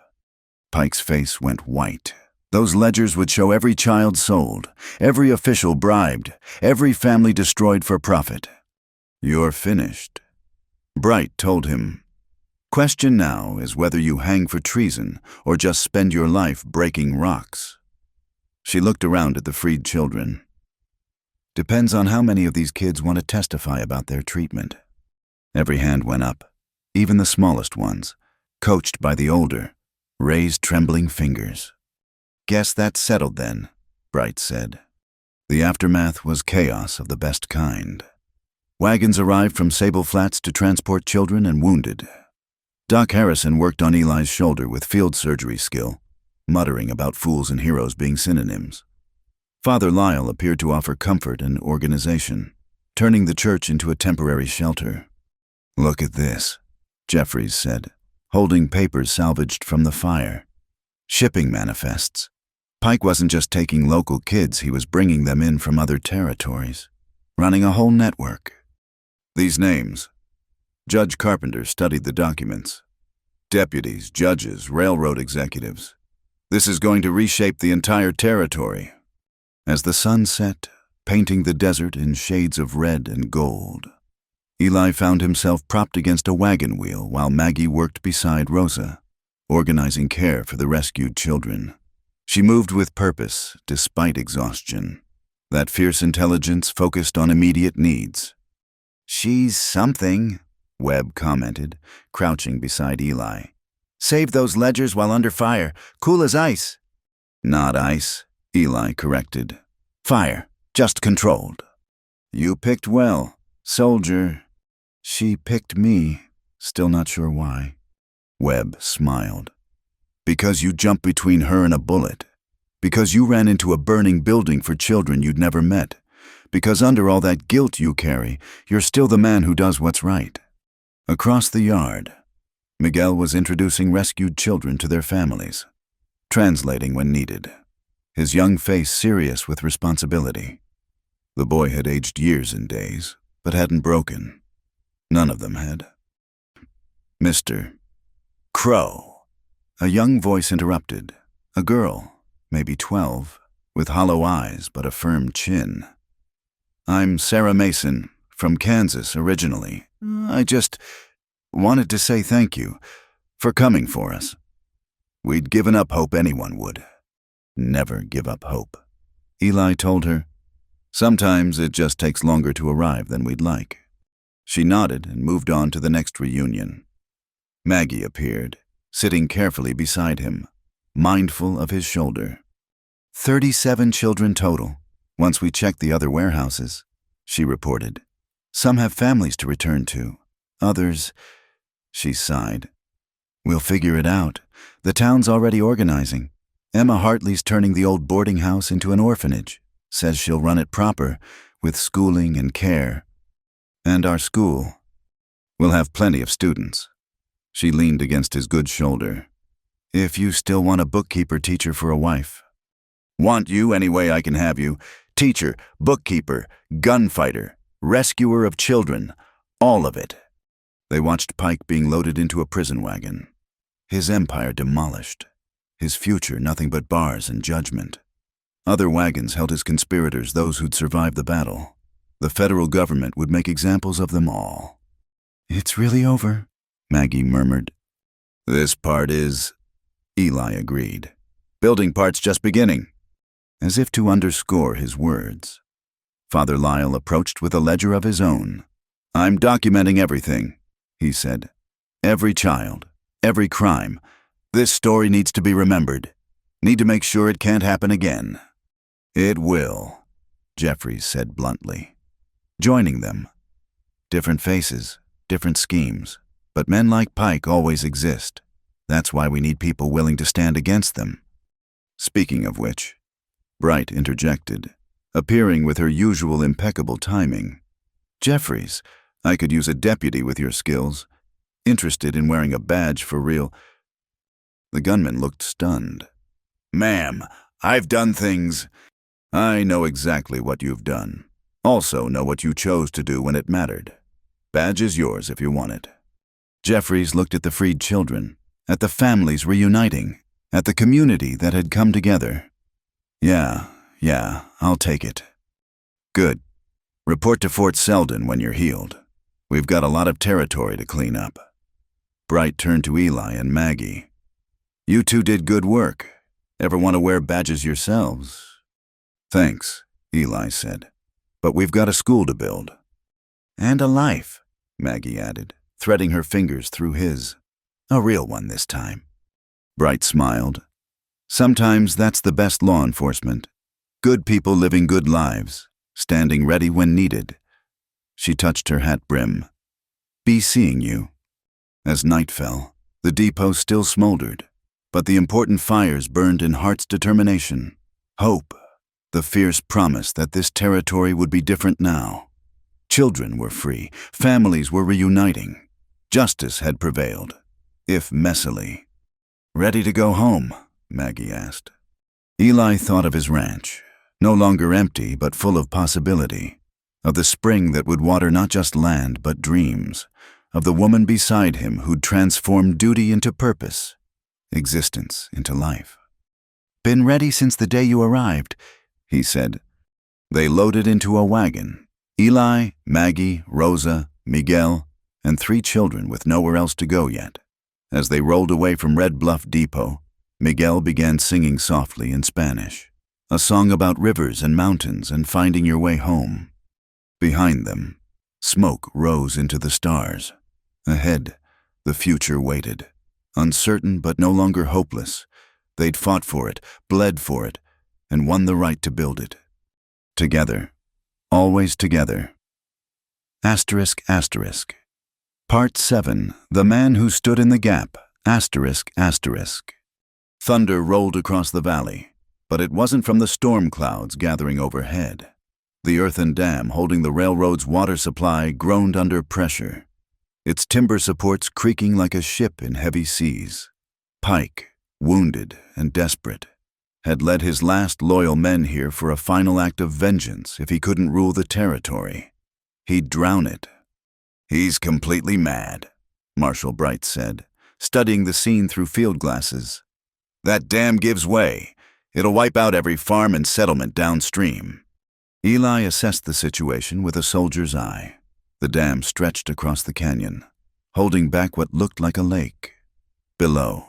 Pike's face went white. Those ledgers would show every child sold, every official bribed, every family destroyed for profit. "You're finished," Bright told him. Question now is whether you hang for treason or just spend your life breaking rocks." She looked around at the freed children. "Depends on how many of these kids want to testify about their treatment." Every hand went up, even the smallest ones, coached by the older, raised trembling fingers. "Guess that's settled then," Bright said. The aftermath was chaos of the best kind. Wagons arrived from Sable Flats to transport children and wounded. Doc Harrison worked on Eli's shoulder with field surgery skill, muttering about fools and heroes being synonyms. Father Lyle appeared to offer comfort and organization, turning the church into a temporary shelter. "Look at this," Jeffries said, holding papers salvaged from the fire. Shipping manifests. Pike wasn't just taking local kids, he was bringing them in from other territories, running a whole network. These names. Judge Carpenter studied the documents. Deputies, judges, railroad executives. This is going to reshape the entire territory. As the sun set, painting the desert in shades of red and gold, Eli found himself propped against a wagon wheel while Maggie worked beside Rosa, organizing care for the rescued children. She moved with purpose, despite exhaustion. That fierce intelligence focused on immediate needs. "She's something," Webb commented, crouching beside Eli. "Save those ledgers while under fire. Cool as ice." "Not ice," Eli corrected. "Fire, just controlled." "You picked well, soldier." "She picked me, still not sure why." Webb smiled. "Because you jumped between her and a bullet. Because you ran into a burning building for children you'd never met. Because under all that guilt you carry, you're still the man who does what's right." Across the yard, Miguel was introducing rescued children to their families, translating when needed, his young face serious with responsibility. The boy had aged years and days, but hadn't broken. None of them had. "Mr. Crow," a young voice interrupted. A girl, maybe 12, with hollow eyes but a firm chin. "I'm Sarah Mason, from Kansas originally. I just wanted to say thank you for coming for us. We'd given up hope anyone would. Never give up hope." Eli told her, "Sometimes it just takes longer to arrive than we'd like." She nodded and moved on to the next reunion. Maggie appeared, sitting carefully beside him, mindful of his shoulder. 37 children total, once we checked the other warehouses," she reported. "Some have families to return to. Others," she sighed. "We'll figure it out. The town's already organizing. Emma Hartley's turning the old boarding house into an orphanage. Says she'll run it proper, with schooling and care. And our school. We'll have plenty of students." She leaned against his good shoulder. "If you still want a bookkeeper teacher for a wife." "Want you any way I can have you. Teacher, bookkeeper, gunfighter, rescuer of children, all of it." They watched Pike being loaded into a prison wagon. His empire demolished. His future nothing but bars and judgment. Other wagons held his conspirators, those who'd survived the battle. The federal government would make examples of them all. "It's really over," Maggie murmured. "This part is," Eli agreed. "Building part's just beginning." As if to underscore his words, Father Lyle approached with a ledger of his own. "I'm documenting everything," he said. "Every child, every crime. This story needs to be remembered. Need to make sure it can't happen again." "It will," Jeffries said bluntly. Joining them. Different faces, different schemes, but men like Pike always exist. That's why we need people willing to stand against them. Speaking of which, Bright interjected, appearing with her usual impeccable timing. "Jeffries, I could use a deputy with your skills. Interested in wearing a badge for real." The gunman looked stunned. "Ma'am, I've done things." "I know exactly what you've done. Also know what you chose to do when it mattered. Badge is yours if you want it." Jeffries looked at the freed children, at the families reuniting, at the community that had come together. Yeah, I'll take it." "Good. Report to Fort Selden when you're healed. We've got a lot of territory to clean up." Bright turned to Eli and Maggie. You two did good work. Ever want to wear badges yourselves? Thanks, Eli said. But we've got a school to build. And a life, Maggie added, threading her fingers through his. A real one this time. Bright smiled. Sometimes that's the best law enforcement. Good people living good lives, standing ready when needed. She touched her hat brim. Be seeing you. As night fell, the depot still smoldered, but the important fires burned in heart's determination. Hope, the fierce promise that this territory would be different now. Children were free, families were reuniting. Justice had prevailed, if messily. Ready to go home? Maggie asked. Eli thought of his ranch, no longer empty but full of possibility, of the spring that would water not just land but dreams, of the woman beside him who'd transformed duty into purpose, existence into life. Been ready since the day you arrived, he said. They loaded into a wagon. Eli, Maggie, Rosa, Miguel, and 3 children with nowhere else to go yet. As they rolled away from Red Bluff Depot, Miguel began singing softly in Spanish, a song about rivers and mountains and finding your way home. Behind them, smoke rose into the stars. Ahead, the future waited, uncertain but no longer hopeless. They'd fought for it, bled for it, and won the right to build it. Together, always together. Asterisk, asterisk. Part 7, The Man Who Stood in the Gap, asterisk, asterisk. Thunder rolled across the valley, but it wasn't from the storm clouds gathering overhead. The earthen dam holding the railroad's water supply groaned under pressure, its timber supports creaking like a ship in heavy seas. Pike, wounded and desperate, had led his last loyal men here for a final act of vengeance if he couldn't rule the territory. He'd drown it. He's completely mad, Marshal Bright said, studying the scene through field glasses. That dam gives way. It'll wipe out every farm and settlement downstream. Eli assessed the situation with a soldier's eye. The dam stretched across the canyon, holding back what looked like a lake. Below,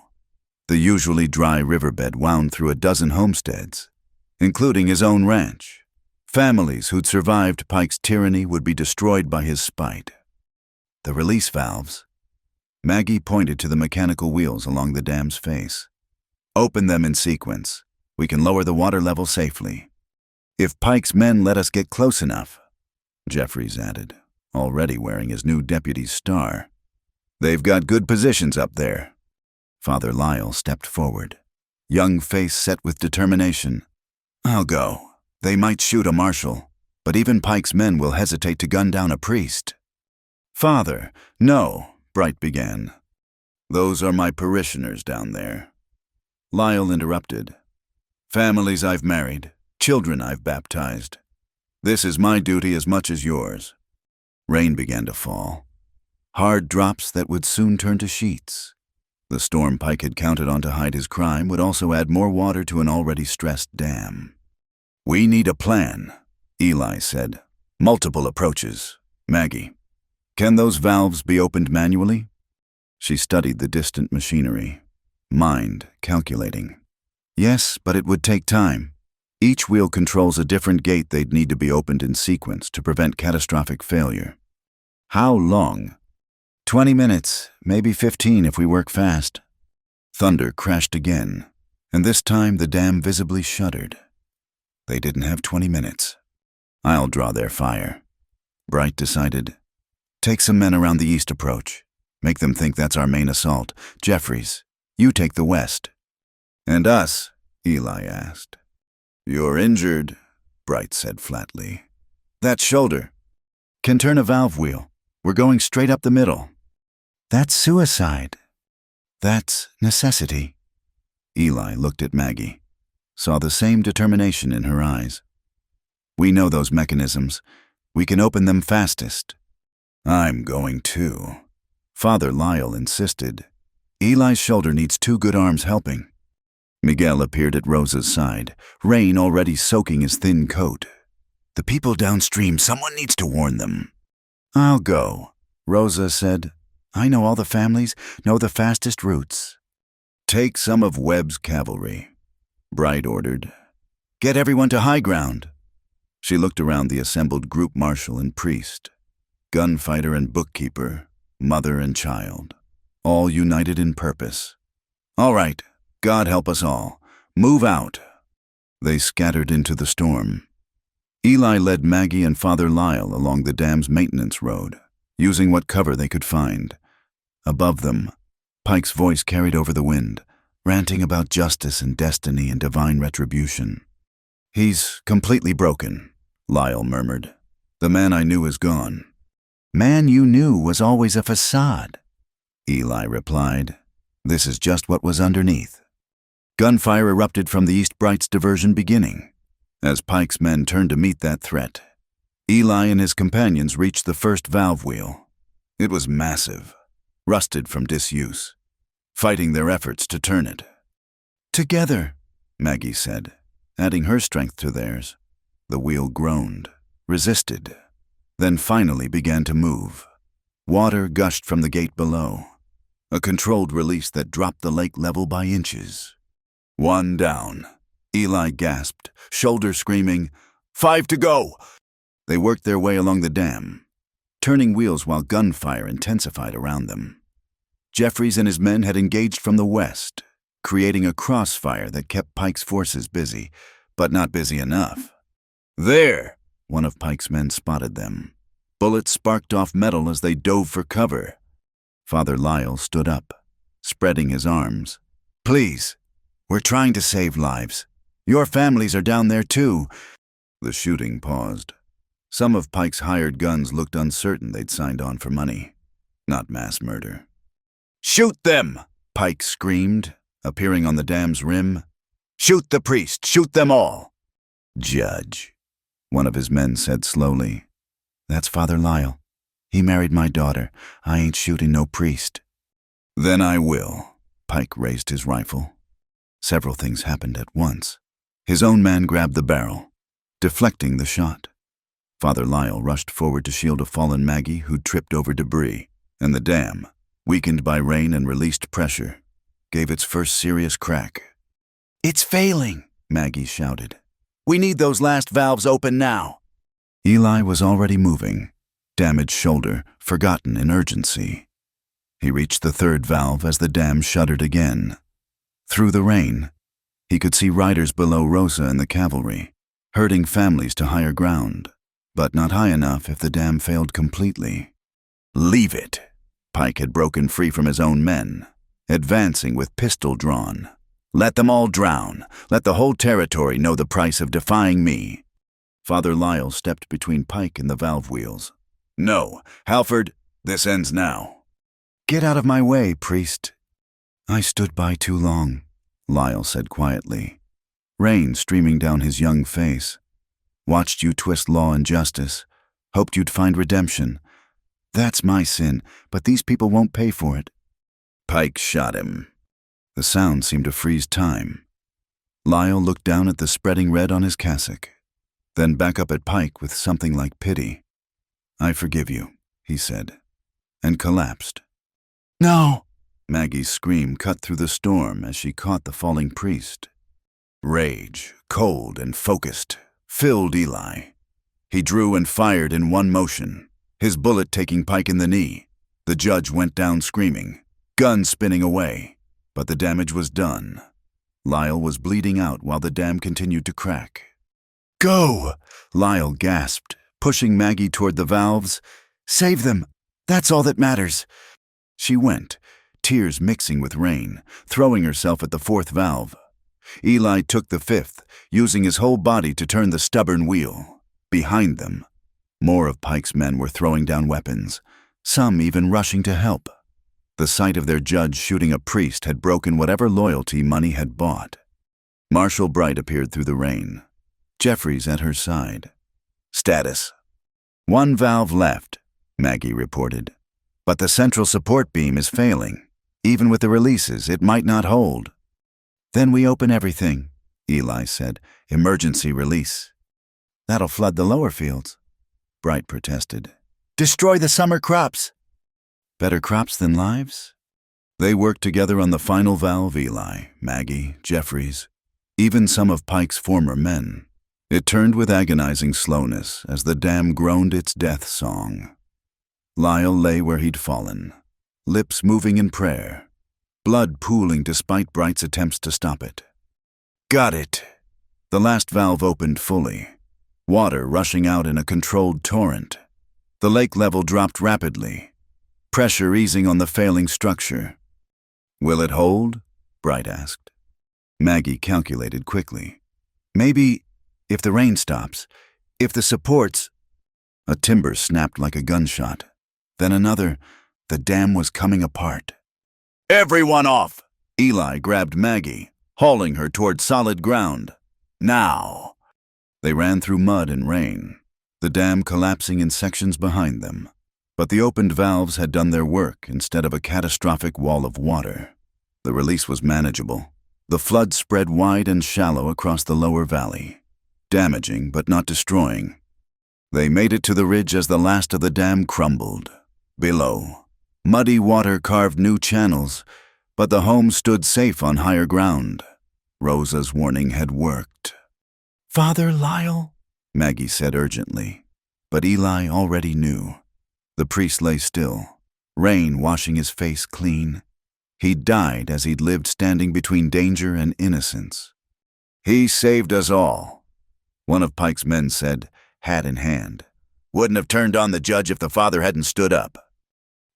the usually dry riverbed wound through a dozen homesteads, including his own ranch. Families who'd survived Pike's tyranny would be destroyed by his spite. The release valves. Maggie pointed to the mechanical wheels along the dam's face. Open them in sequence. We can lower the water level safely. If Pike's men let us get close enough, Jeffries added, already wearing his new deputy's star. They've got good positions up there. Father Lyle stepped forward, young face set with determination. I'll go. They might shoot a marshal, but even Pike's men will hesitate to gun down a priest. Father, no, Bright began. Those are my parishioners down there. Lyle interrupted. Families I've married, children I've baptized. This is my duty as much as yours. Rain began to fall. Hard drops that would soon turn to sheets. The storm Pike had counted on to hide his crime would also add more water to an already stressed dam. We need a plan, Eli said. Multiple approaches. Maggie, can those valves be opened manually? She studied the distant machinery, mind calculating. Yes, but it would take time. Each wheel controls a different gate they'd need to be opened in sequence to prevent catastrophic failure. How long? 20 minutes, maybe 15 if we work fast. Thunder crashed again, and this time the dam visibly shuddered. They didn't have 20 minutes. I'll draw their fire. Bright decided. Take some men around the east approach. Make them think that's our main assault. Jeffries, you take the west. And us? Eli asked. You're injured, Bright said flatly. That shoulder. Can turn a valve wheel. We're going straight up the middle. That's suicide. That's necessity. Eli looked at Maggie, saw the same determination in her eyes. We know those mechanisms. We can open them fastest. I'm going too. Father Lyle insisted. Eli's shoulder needs 2 good arms helping. Miguel appeared at Rosa's side, rain already soaking his thin coat. The people downstream, someone needs to warn them. I'll go, Rosa said. I know all the families, know the fastest routes. Take some of Webb's cavalry, Bright ordered. Get everyone to high ground. She looked around the assembled group marshal and priest, gunfighter and bookkeeper, mother and child, all united in purpose. All right, God help us all. Move out. They scattered into the storm. Eli led Maggie and Father Lyle along the dam's maintenance road, using what cover they could find. Above them, Pike's voice carried over the wind, ranting about justice and destiny and divine retribution. He's completely broken, Lyle murmured. The man I knew is gone. Man you knew was always a facade, Eli replied. This is just what was underneath. Gunfire erupted from the East Bright's diversion beginning. As Pike's men turned to meet that threat, Eli and his companions reached the first valve wheel. It was massive, rusted from disuse, fighting their efforts to turn it. Together, Maggie said, adding her strength to theirs. The wheel groaned, resisted, then finally began to move. Water gushed from the gate below, a controlled release that dropped the lake level by inches. One down, Eli gasped, shoulder screaming, 5 to go! They worked their way along the dam, turning wheels while gunfire intensified around them. Jeffries and his men had engaged from the west, creating a crossfire that kept Pike's forces busy, but not busy enough. There, one of Pike's men spotted them. Bullets sparked off metal as they dove for cover. Father Lyle stood up, spreading his arms. Please, we're trying to save lives. Your families are down there too. The shooting paused. Some of Pike's hired guns looked uncertain they'd signed on for money, not mass murder. Shoot them! Pike screamed, appearing on the dam's rim. Shoot the priest! Shoot them all! Judge, one of his men said slowly. That's Father Lyle. He married my daughter. I ain't shooting no priest. Then I will. Pike raised his rifle. Several things happened at once. His own man grabbed the barrel, deflecting the shot. Father Lyle rushed forward to shield a fallen Maggie who'd tripped over debris, and the dam, weakened by rain and released pressure, gave its first serious crack. It's failing, Maggie shouted. We need those last valves open now. Eli was already moving, damaged shoulder, forgotten in urgency. He reached the third valve as the dam shuddered again. Through the rain, he could see riders below Rosa and the cavalry, herding families to higher ground, but not high enough if the dam failed completely. Leave it! Pike had broken free from his own men, advancing with pistol drawn. Let them all drown. Let the whole territory know the price of defying me. Father Lyle stepped between Pike and the valve wheels. No, Halford, this ends now. Get out of my way, priest. I stood by too long, Lyle said quietly, rain streaming down his young face. Watched you twist law and justice, hoped you'd find redemption. That's my sin, but these people won't pay for it. Pike shot him. The sound seemed to freeze time. Lyle looked down at the spreading red on his cassock, then back up at Pike with something like pity. I forgive you, he said, and collapsed. No! Maggie's scream cut through the storm as she caught the falling priest. Rage, cold and focused, filled Eli. He drew and fired in one motion, his bullet taking Pike in the knee. The judge went down screaming, gun spinning away, but the damage was done. Lyle was bleeding out while the dam continued to crack. Go! Lyle gasped, pushing Maggie toward the valves. Save them! That's all that matters. She went, tears mixing with rain, throwing herself at the fourth valve. Eli took the fifth, using his whole body to turn the stubborn wheel. Behind them, more of Pike's men were throwing down weapons, some even rushing to help. The sight of their judge shooting a priest had broken whatever loyalty money had bought. Marshal Bright appeared through the rain, Jeffries at her side. Status. 1 valve left, Maggie reported. But the central support beam is failing. Even with the releases, it might not hold. Then we open everything, Eli said. Emergency release. That'll flood the lower fields, Bright protested. Destroy the summer crops. Better crops than lives? They worked together on the final valve, Eli, Maggie, Jeffries, even some of Pike's former men. It turned with agonizing slowness as the dam groaned its death song. Lyle lay where he'd fallen, lips moving in prayer, blood pooling despite Bright's attempts to stop it. Got it! The last valve opened fully, water rushing out in a controlled torrent. The lake level dropped rapidly, pressure easing on the failing structure. Will it hold? Bright asked. Maggie calculated quickly. Maybe, if the rain stops, if the supports... A timber snapped like a gunshot. Then another. The dam was coming apart. Everyone off! Eli grabbed Maggie, hauling her toward solid ground. Now! They ran through mud and rain, the dam collapsing in sections behind them. But the opened valves had done their work instead of a catastrophic wall of water. The release was manageable. The flood spread wide and shallow across the lower valley, damaging but not destroying. They made it to the ridge as the last of the dam crumbled. Below, muddy water carved new channels, but the home stood safe on higher ground. Rosa's warning had worked. "Father Lyle," Maggie said urgently, but Eli already knew. The priest lay still, rain washing his face clean. He'd died as he'd lived standing between danger and innocence. "He saved us all," one of Pike's men said, hat in hand. "Wouldn't have turned on the judge if the father hadn't stood up."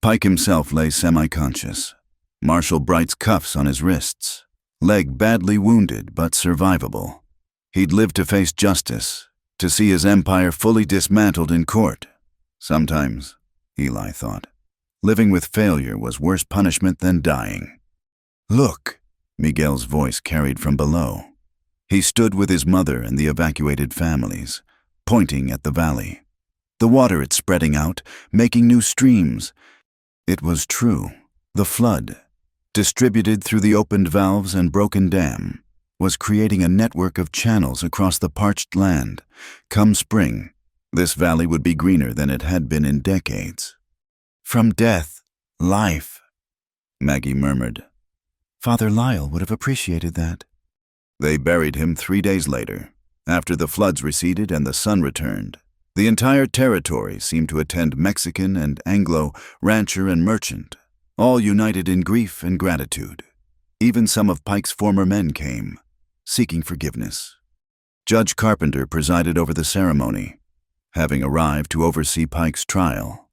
Pike himself lay semi-conscious, Marshal Bright's cuffs on his wrists, leg badly wounded but survivable. He'd lived to face justice, to see his empire fully dismantled in court. Sometimes, Eli thought, living with failure was worse punishment than dying. "Look," Miguel's voice carried from below. He stood with his mother and the evacuated families, pointing at the valley. The water it's spreading out, making new streams. It was true. The flood, distributed through the opened valves and broken dam, was creating a network of channels across the parched land. Come spring, this valley would be greener than it had been in decades. "From death, life," Maggie murmured. "Father Lyle would have appreciated that." They buried him 3 days later, after the floods receded and the sun returned. The entire territory seemed to attend Mexican and Anglo, rancher and merchant, all united in grief and gratitude. Even some of Pike's former men came, seeking forgiveness. Judge Carpenter presided over the ceremony, having arrived to oversee Pike's trial.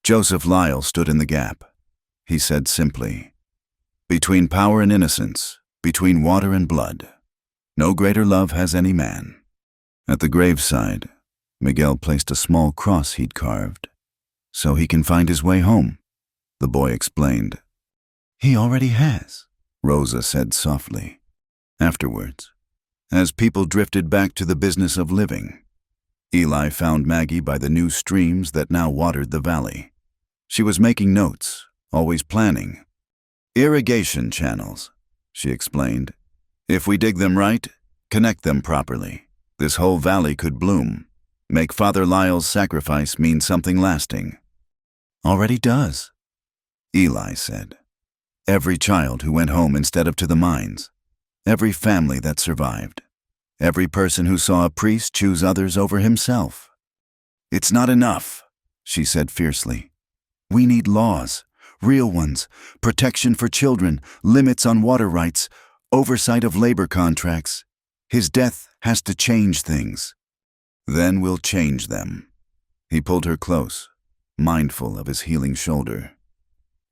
Joseph Lyle stood in the gap. He said simply, "Between power and innocence, between water and blood, no greater love has any man." At the graveside, Miguel placed a small cross he'd carved. "So he can find his way home," the boy explained. "He already has," Rosa said softly. Afterwards, as people drifted back to the business of living, Eli found Maggie by the new streams that now watered the valley. She was making notes, always planning. "Irrigation channels," she explained. "If we dig them right, connect them properly, this whole valley could bloom. Make Father Lyle's sacrifice mean something lasting." "Already does," Eli said. "Every child who went home instead of to the mines, every family that survived, every person who saw a priest choose others over himself." "It's not enough," she said fiercely. "We need laws, real ones, protection for children, limits on water rights, oversight of labor contracts. His death has to change things. Then we'll change them." He pulled her close, mindful of his healing shoulder.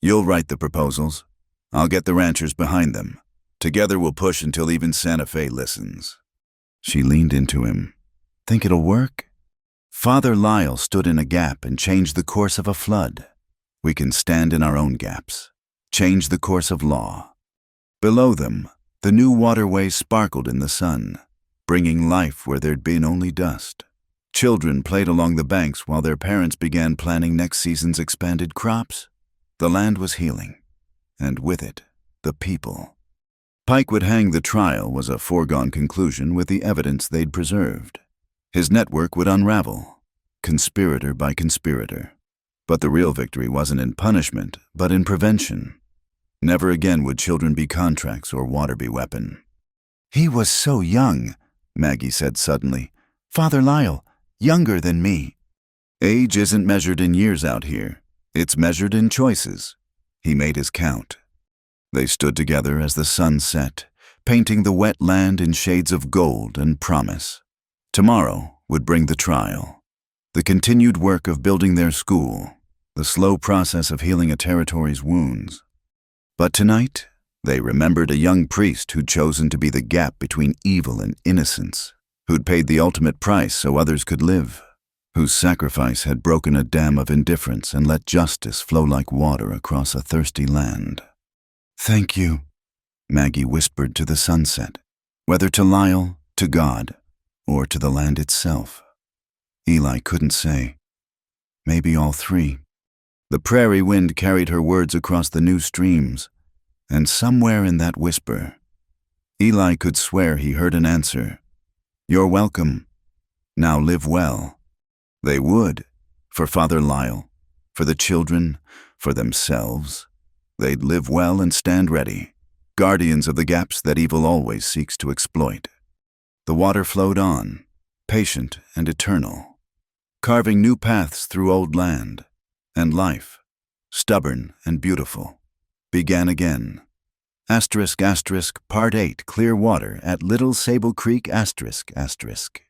"You'll write the proposals. I'll get the ranchers behind them. Together we'll push until even Santa Fe listens." She leaned into him. "Think it'll work?" "Father Lyle stood in a gap and changed the course of a flood. We can stand in our own gaps, change the course of law." Below them, the new waterway sparkled in the sun, bringing life where there'd been only dust. Children played along the banks while their parents began planning next season's expanded crops. The land was healing, and with it, the people. Pike would hang the trial was a foregone conclusion with the evidence they'd preserved. His network would unravel, conspirator by conspirator. But the real victory wasn't in punishment, but in prevention. Never again would children be contracts or water be weapon. "He was so young," Maggie said suddenly. "Father Lyle, younger than me." Age isn't measured in years out here. It's measured in choices. He made his count. They stood together as the sun set, painting the wet land in shades of gold and promise. Tomorrow would bring the trial, the continued work of building their school, the slow process of healing a territory's wounds. But tonight, they remembered a young priest who'd chosen to be the gap between evil and innocence, who'd paid the ultimate price so others could live, whose sacrifice had broken a dam of indifference and let justice flow like water across a thirsty land. "Thank you," Maggie whispered to the sunset, whether to Lyle, to God, or to the land itself. Eli couldn't say. Maybe all three. The prairie wind carried her words across the new streams, and somewhere in that whisper, Eli could swear he heard an answer. "You're welcome. Now live well." They would, for Father Lyle, for the children, for themselves. They'd live well and stand ready, guardians of the gaps that evil always seeks to exploit. The water flowed on, patient and eternal, carving new paths through old land, and life, stubborn and beautiful, began again. Asterisk, asterisk, Part 8, Clear Water at Little Sable Creek, asterisk, asterisk.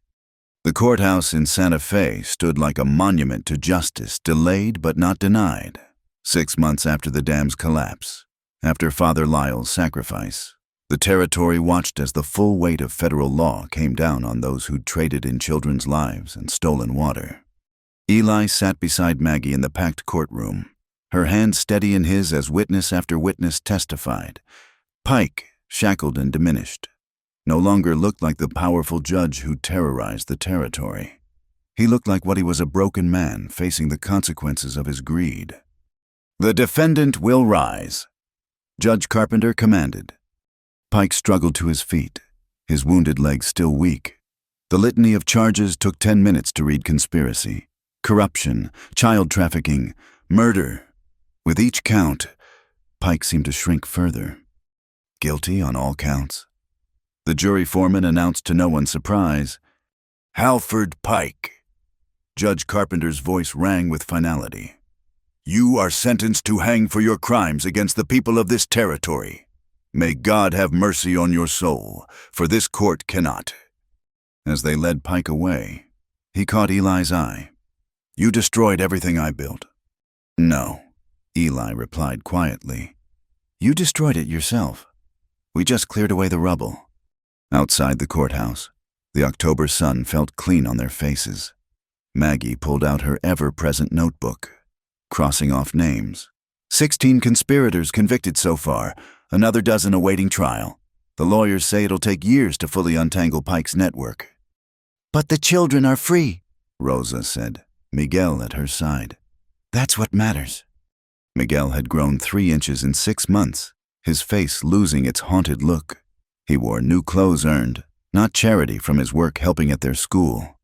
The courthouse in Santa Fe stood like a monument to justice, delayed but not denied. 6 months after the dam's collapse, after Father Lyle's sacrifice, the territory watched as the full weight of federal law came down on those who'd traded in children's lives and stolen water. Eli sat beside Maggie in the packed courtroom, her hand steady in his as witness after witness testified. Pike, shackled and diminished, no longer looked like the powerful judge who terrorized the territory. He looked like what he was, a broken man facing the consequences of his greed. "The defendant will rise," Judge Carpenter commanded. Pike struggled to his feet, his wounded legs still weak. The litany of charges took 10 minutes to read: conspiracy, corruption, child trafficking, murder. With each count, Pike seemed to shrink further. Guilty on all counts. The jury foreman announced to no one's surprise, "Halford Pike." Judge Carpenter's voice rang with finality. "You are sentenced to hang for your crimes against the people of this territory. May God have mercy on your soul, for this court cannot." As they led Pike away, he caught Eli's eye. "You destroyed everything I built." "No," Eli replied quietly. "You destroyed it yourself. We just cleared away the rubble." Outside the courthouse, the October sun felt clean on their faces. Maggie pulled out her ever-present notebook, crossing off names. 16 conspirators convicted so far, another dozen awaiting trial. The lawyers say it'll take years to fully untangle Pike's network. "But the children are free," Rosa said, Miguel at her side. "That's what matters." Miguel had grown 3 inches in 6 months, his face losing its haunted look. He wore new clothes earned, not charity from his work helping at their school.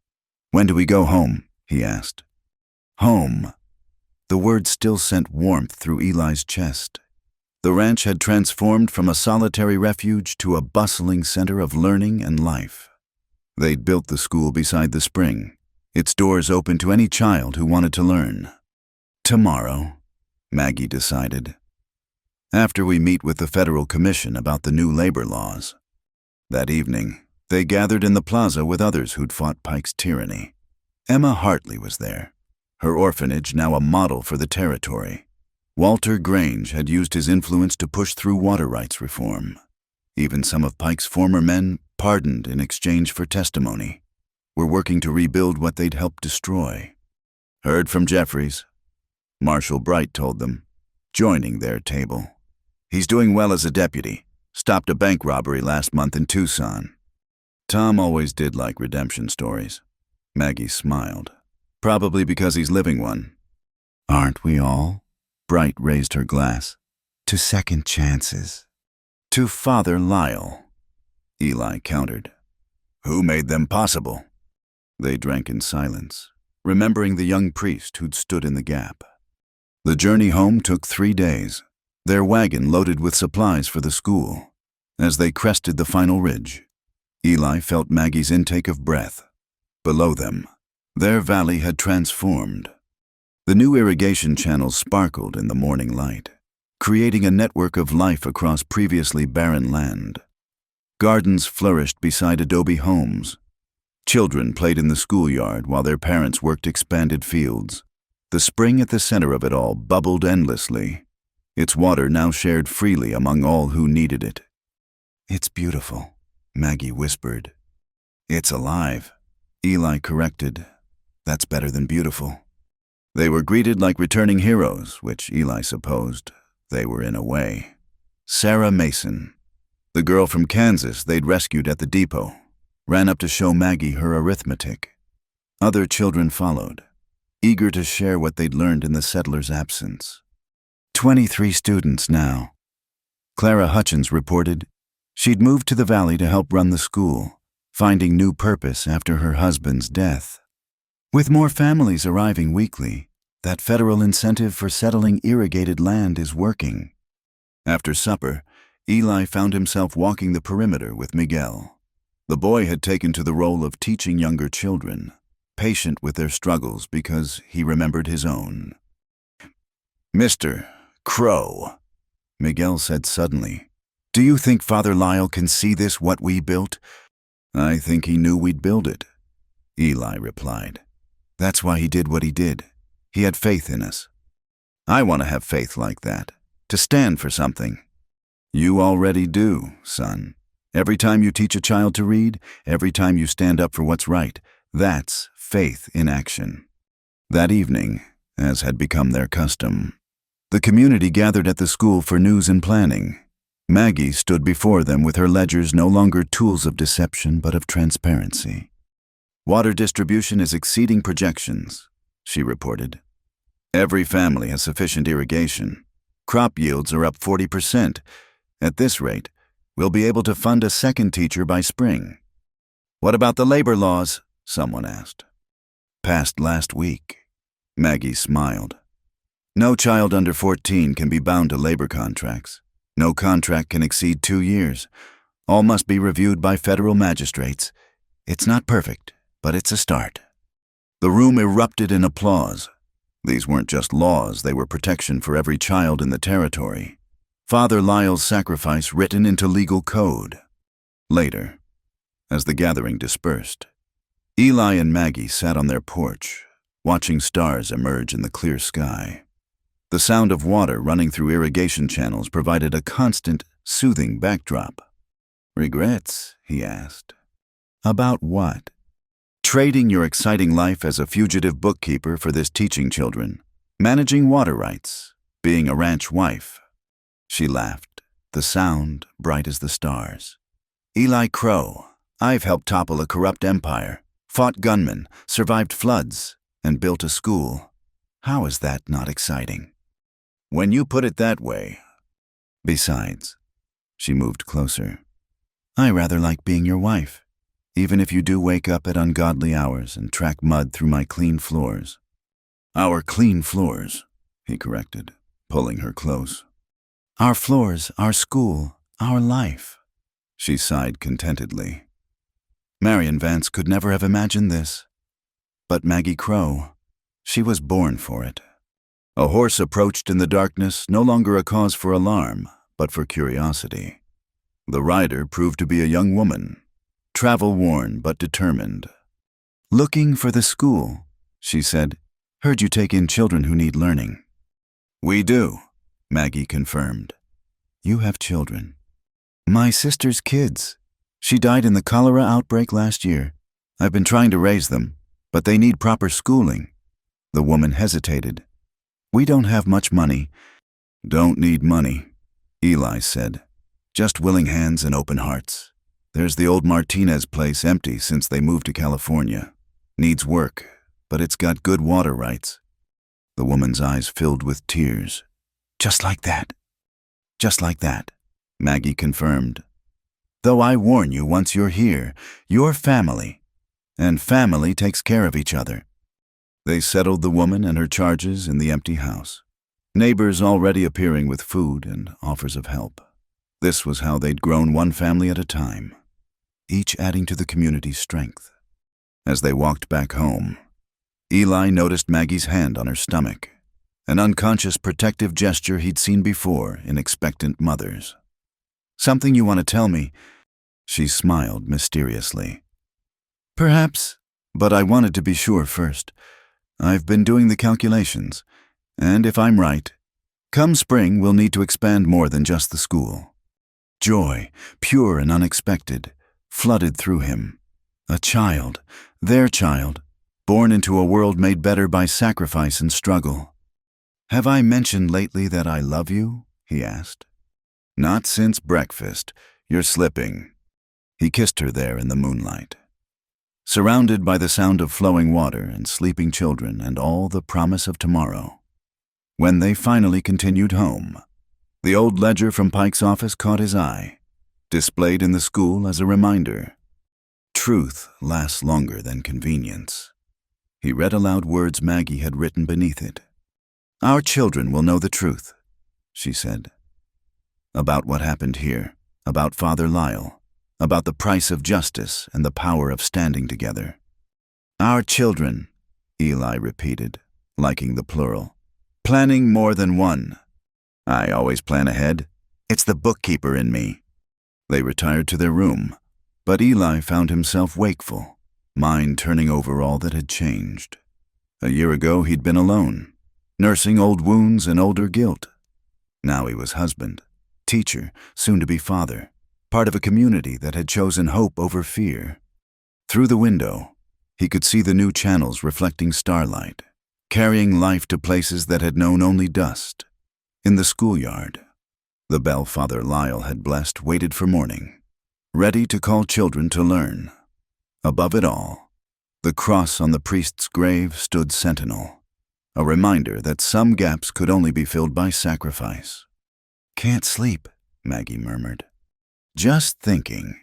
"When do we go home?" he asked. Home. The word still sent warmth through Eli's chest. The ranch had transformed from a solitary refuge to a bustling center of learning and life. They'd built the school beside the spring, its doors open to any child who wanted to learn. Tomorrow, Maggie decided. After we meet with the Federal Commission about the new labor laws. That evening, they gathered in the plaza with others who'd fought Pike's tyranny. Emma Hartley was there, her orphanage now a model for the territory. Walter Grange had used his influence to push through water rights reform. Even some of Pike's former men, pardoned in exchange for testimony, were working to rebuild what they'd helped destroy. Heard from Jeffries, Marshal Bright told them, joining their table. He's doing well as a deputy. Stopped a bank robbery last month in Tucson. Tom always did like redemption stories. Maggie smiled. Probably because he's living one. Aren't we all? Bright raised her glass. To second chances. To Father Lyle. Eli countered. Who made them possible? They drank in silence, remembering the young priest who'd stood in the gap. The journey home took 3 days, their wagon loaded with supplies for the school. As they crested the final ridge, Eli felt Maggie's intake of breath. Below them, their valley had transformed. The new irrigation channels sparkled in the morning light, creating a network of life across previously barren land. Gardens flourished beside adobe homes. Children played in the schoolyard while their parents worked expanded fields. The spring at the center of it all bubbled endlessly, its water now shared freely among all who needed it. "It's beautiful," Maggie whispered. "It's alive," Eli corrected. "That's better than beautiful." They were greeted like returning heroes, which Eli supposed they were in a way. Sarah Mason, the girl from Kansas they'd rescued at the depot, ran up to show Maggie her arithmetic. Other children followed, eager to share what they'd learned in the settlers' absence. 23 students now. Clara Hutchins reported she'd moved to the valley to help run the school, finding new purpose after her husband's death. With more families arriving weekly, that federal incentive for settling irrigated land is working. After supper, Eli found himself walking the perimeter with Miguel. The boy had taken to the role of teaching younger children, patient with their struggles because he remembered his own. "Mr. Crow," Miguel said suddenly, "do you think Father Lyle can see this, what we built?" "I think he knew we'd build it," Eli replied. "That's why he did what he did. He had faith in us. I want to have faith like that, to stand for something." "You already do, son. Every time you teach a child to read, every time you stand up for what's right, that's faith in action." That evening, as had become their custom, the community gathered at the school for news and planning. Maggie stood before them with her ledgers no longer tools of deception but of transparency. "Water distribution is exceeding projections," she reported. "Every family has sufficient irrigation. Crop yields are up 40%. At this rate, we'll be able to fund a second teacher by spring." "What about the labor laws?" someone asked. "Passed last week." Maggie smiled. "No child under 14 can be bound to labor contracts. No contract can exceed 2 years. All must be reviewed by federal magistrates. It's not perfect, but it's a start." The room erupted in applause. These weren't just laws, they were protection for every child in the territory. Father Lyle's sacrifice written into legal code. Later, as the gathering dispersed, Eli and Maggie sat on their porch, watching stars emerge in the clear sky. The sound of water running through irrigation channels provided a constant, soothing backdrop. "Regrets?" he asked. "About what?" "Trading your exciting life as a fugitive bookkeeper for this teaching children, managing water rights, being a ranch wife." She laughed, the sound bright as the stars. "Eli Crow, I've helped topple a corrupt empire, fought gunmen, survived floods, and built a school. How is that not exciting?" "When you put it that way." "Besides," she moved closer, "I rather like being your wife, even if you do wake up at ungodly hours and track mud through my clean floors." "Our clean floors," he corrected, pulling her close. "Our floors, our school, our life," she sighed contentedly. Marion Vance could never have imagined this. But Maggie Crow, she was born for it. A horse approached in the darkness, no longer a cause for alarm, but for curiosity. The rider proved to be a young woman, travel-worn but determined. "Looking for the school," she said. "Heard you take in children who need learning." "We do," Maggie confirmed. "You have children." "My sister's kids. She died in the cholera outbreak last year. I've been trying to raise them, but they need proper schooling." The woman hesitated. "We don't have much money." "Don't need money," Eli said. "Just willing hands and open hearts. There's the old Martinez place empty since they moved to California. Needs work, but it's got good water rights." The woman's eyes filled with tears. "Just like that." "Just like that," Maggie confirmed. "Though I warn you, once you're here, you're family, and family takes care of each other." They settled the woman and her charges in the empty house. Neighbors already appearing with food and offers of help. This was how they'd grown one family at a time, each adding to the community's strength. As they walked back home, Eli noticed Maggie's hand on her stomach, an unconscious protective gesture he'd seen before in expectant mothers. "Something you want to tell me?" She smiled mysteriously. "Perhaps, but I wanted to be sure first. I've been doing the calculations, and if I'm right, come spring we'll need to expand more than just the school." Joy, pure and unexpected, flooded through him. A child, their child, born into a world made better by sacrifice and struggle. "Have I mentioned lately that I love you?" he asked. "Not since breakfast. You're slipping." He kissed her there in the moonlight. Surrounded by the sound of flowing water and sleeping children and all the promise of tomorrow. When they finally continued home, the old ledger from Pike's office caught his eye, displayed in the school as a reminder. Truth lasts longer than convenience. He read aloud words Maggie had written beneath it. "Our children will know the truth," she said. About what happened here, about Father Lyle, about the price of justice and the power of standing together. "Our children," Eli repeated, liking the plural. "Planning more than one." "I always plan ahead. It's the bookkeeper in me." They retired to their room, but Eli found himself wakeful, mind turning over all that had changed. A year ago he'd been alone, nursing old wounds and older guilt. Now he was husband, teacher, soon-to-be father, part of a community that had chosen hope over fear. Through the window, he could see the new channels reflecting starlight, carrying life to places that had known only dust. In the schoolyard, the bell Father Lyle had blessed waited for morning, ready to call children to learn. Above it all, the cross on the priest's grave stood sentinel, a reminder that some gaps could only be filled by sacrifice. "Can't sleep," Maggie murmured. "Just thinking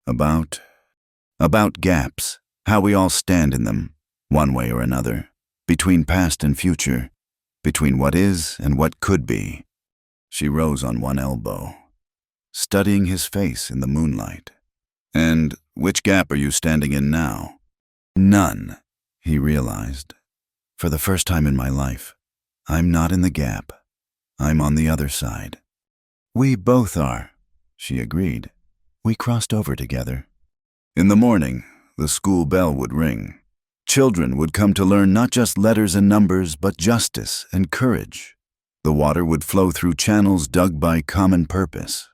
about gaps, how we all stand in them, one way or another, between past and future, between what is and what could be." She rose on one elbow, studying his face in the moonlight. "And which gap are you standing in now?" "None," he realized. "For the first time in my life, I'm not in the gap. I'm on the other side." "We both are," she agreed. "We crossed over together." In the morning, the school bell would ring. Children would come to learn not just letters and numbers, but justice and courage. The water would flow through channels dug by common purpose.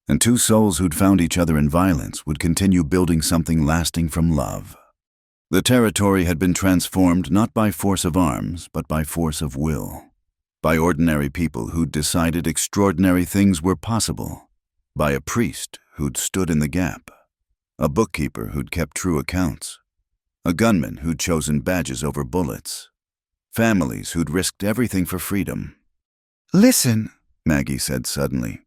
And two souls who'd found each other in violence would continue building something lasting from love. The territory had been transformed not by force of arms, but by force of will. By ordinary people who'd decided extraordinary things were possible. By a priest who'd stood in the gap. A bookkeeper who'd kept true accounts. A gunman who'd chosen badges over bullets. Families who'd risked everything for freedom. "Listen," Maggie said suddenly.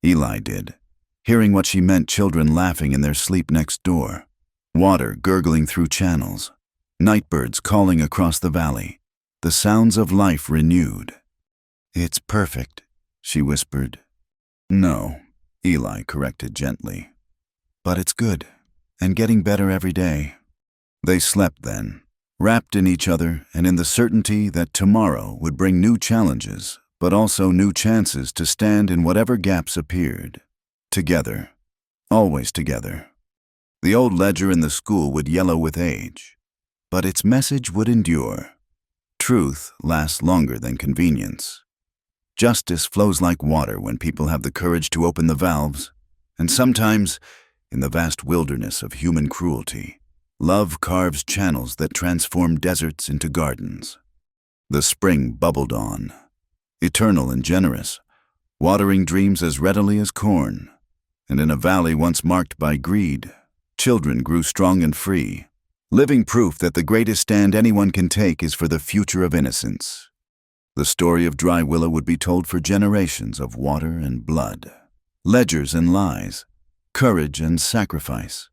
Eli did, hearing what she meant, children laughing in their sleep next door. Water gurgling through channels. Nightbirds calling across the valley. The sounds of life renewed. "It's perfect," she whispered. "No," Eli corrected gently. "But it's good, and getting better every day." They slept then, wrapped in each other and in the certainty that tomorrow would bring new challenges, but also new chances to stand in whatever gaps appeared. Together, always together. The old ledger in the school would yellow with age, but its message would endure. Truth lasts longer than convenience. Justice flows like water when people have the courage to open the valves, and sometimes, in the vast wilderness of human cruelty, love carves channels that transform deserts into gardens. The spring bubbled on, eternal and generous, watering dreams as readily as corn. And in a valley once marked by greed, children grew strong and free, living proof that the greatest stand anyone can take is for the future of innocence. The story of Dry Willow would be told for generations of water and blood, ledgers and lies, courage and sacrifice.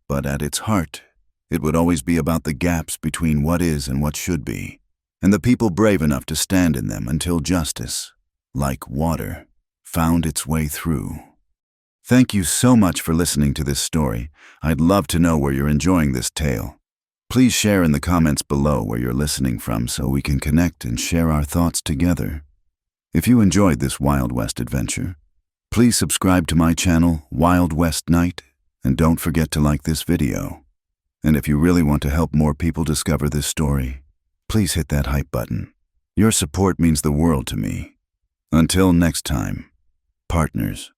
But at its heart, it would always be about the gaps between what is and what should be, and the people brave enough to stand in them until justice, like water, found its way through. Thank you so much for listening to this story. I'd love to know where you're enjoying this tale. Please share in the comments below where you're listening from so we can connect and share our thoughts together. If you enjoyed this Wild West adventure, please subscribe to my channel, Wild West Night, and don't forget to like this video. And if you really want to help more people discover this story, please hit that hype button. Your support means the world to me. Until next time, partners.